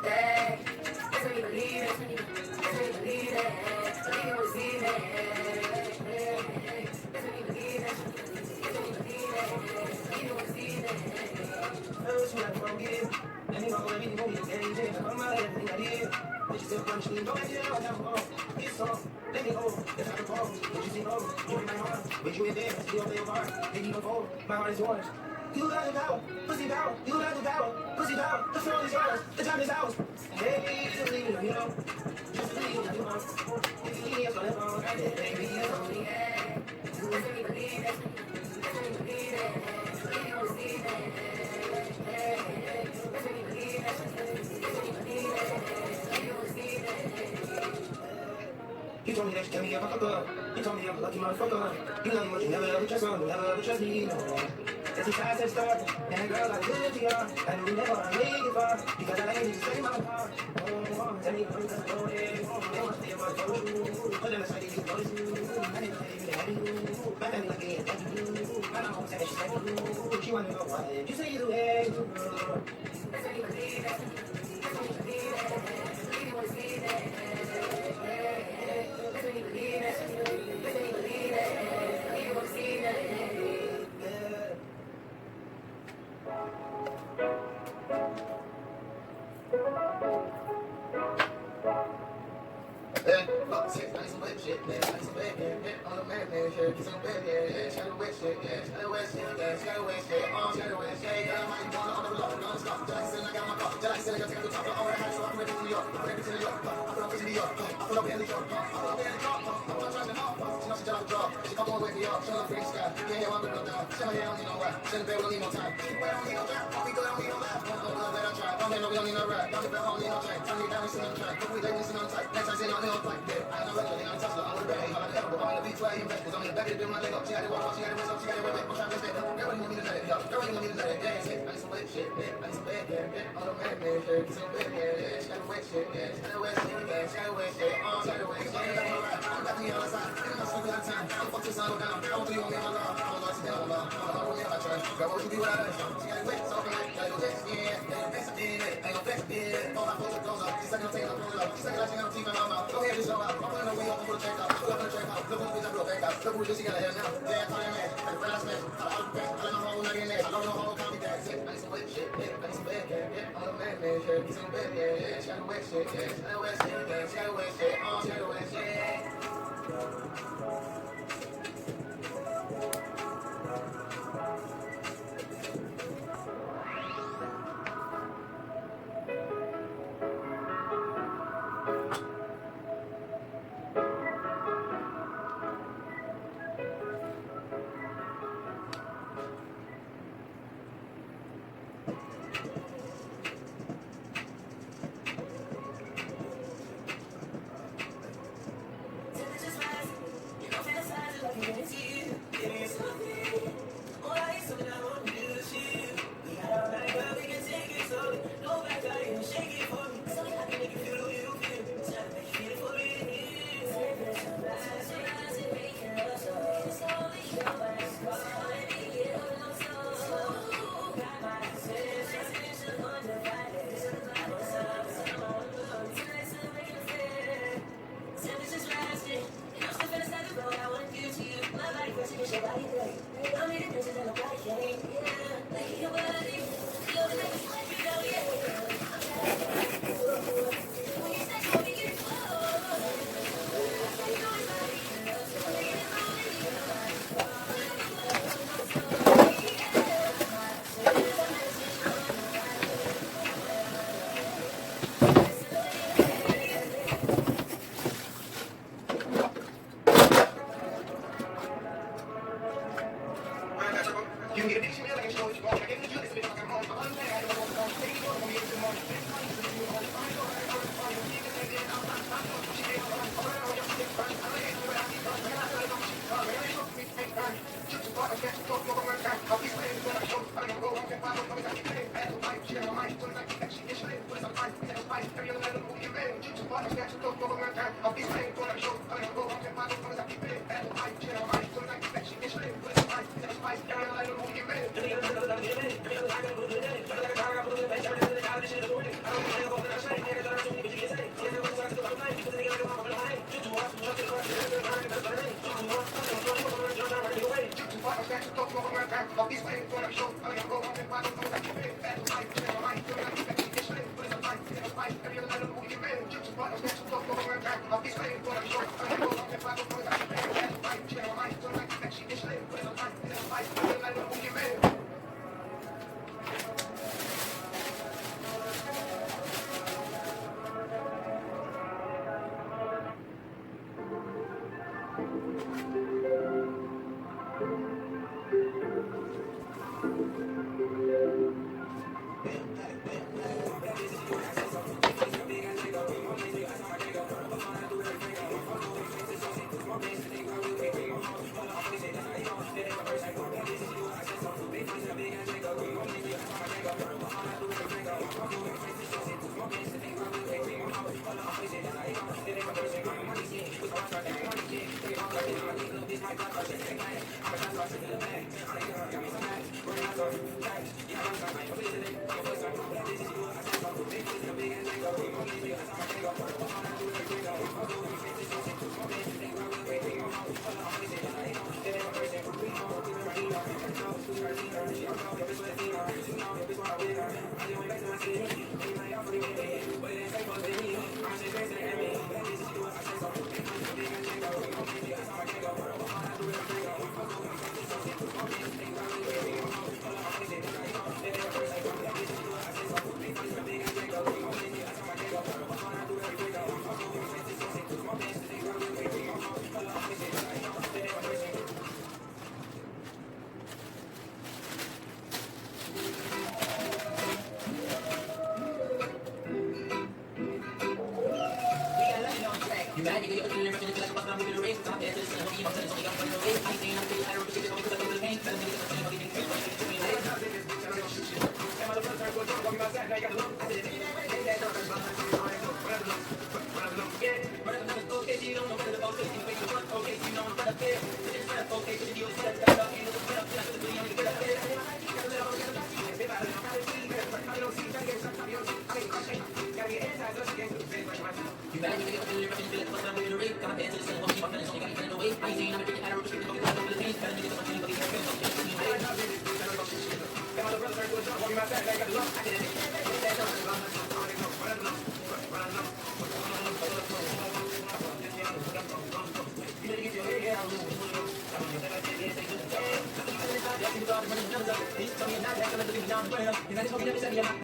Hey, that's when you believe it. That's when you believe it. Believe it, receive it. That's when you believe it. That's when you believe it. Believe it, receive it. First, you have to forgive. Let me know everything will be okay. I'm out of everything I did. But you still punish me. Go back to the house, I'm home. It's on. Let me go. It's not the phone. But you see no. You in my heart. But you in there. Still play your part. Baby, don't fold. My heart is yours. You got the power, pussy power, you got the power, pussy power, the throne is yours, the time is ours. Hey, just leave me alone, just leave me alone. If you leave me, I'm gonna fall right there, baby, it's only yeah. That's when you believe it, that's when you believe it, believe you receive it. That's when you believe it, that's when you believe it, believe you receive it. You told me that you kept me up, I fuck up. You told me I'm a lucky motherfucker. You love me but you never ever trust me, never ever trust me, no. That's the time to start, and girl, I live here. I knew we never make it far, because I ain't just say my heart. Oh, tell me because I know it. They must stay about you. But them say you notice you. I didn't tell you that you. My family like it, thank you. My mom said she said you. She wanted to know why. You say you the way you go. That's when you believe it. That's when you believe it. Believe you want to see that. That's when you believe it. That's when you believe it. Believe you want to see that. Fuck sex, I need some wet shit, yeah. I need some wet, yeah. On the man, yeah. Get some wet, yeah. She got a wet shit, yeah. She got a wet shit, yeah. She got a wet shit, she got a wet shit. Girl, I'm going on the block, don't stop. Jackson, I got my car. Jackson, I got to take the top. I'm ready, so I'm ready to New York. I'm ready to New York. I put up in New York. I put up in New York. I put up in New York. I'm not trying to know. She knows she drive a drop. She come on, wake me up. She love free sky. Yeah, yeah, I'm gonna go down. She my hair, don't need no rap. She in the bed, we don't need no time. We don't need no trap. We go, don't need no rap. Don't love that I try. Don't know we don't need no rap. Don't live at home, need no train. Tell me down, we see no track. Couple weeks later, we see no type. Next time, see no fight. Yeah, I ain't no legend, ain't no Tesla. I'm with the bag. I'm in the elbow. I'm in the beach, where I invest. I'm in the back of the building, my leg up. She had to walk up, she had to wrist up, she got to wear it. I'm trying to respect her. Girl, you want me to let it go. Girl, you want me to let it go. Yeah, I need some wet shit, yeah. I need some wet, yeah. All the man, yeah. Get some wet, yeah. She got a wet shit, yeah. She got a wet shit, yeah. She got a wet shit, she got a wet shit. I'm back to the other side. I'm not sleeping at time. I'm fuck this all down. I want to you on me, my love. I'm gonna sit down, love. I'm gonna me, my church. Girl, what would you do without us? She got a wet, so I'm like, gotta go this, yeah. Ain't no fix, yeah. All my clothes are closed up. She's sucking on taking her clothes up. She's sucking on taking her teeth in my mouth. Go ahead, just show out. I'm putting her way up, I'm gonna check out. Put up in the check out. Look who's bitch, I broke back out. Look who she got her hair now. Yeah, I call him man. Like a friend I smash. I don't know whole nugget in there. I don't know whole copy that. I need some wet shit, yeah. I need some wet, yeah. All the man, yeah. Get some wet, yeah. She got a wet shit, yeah. She got a wet shit, yeah. She got a wet shit, she got a wet shit.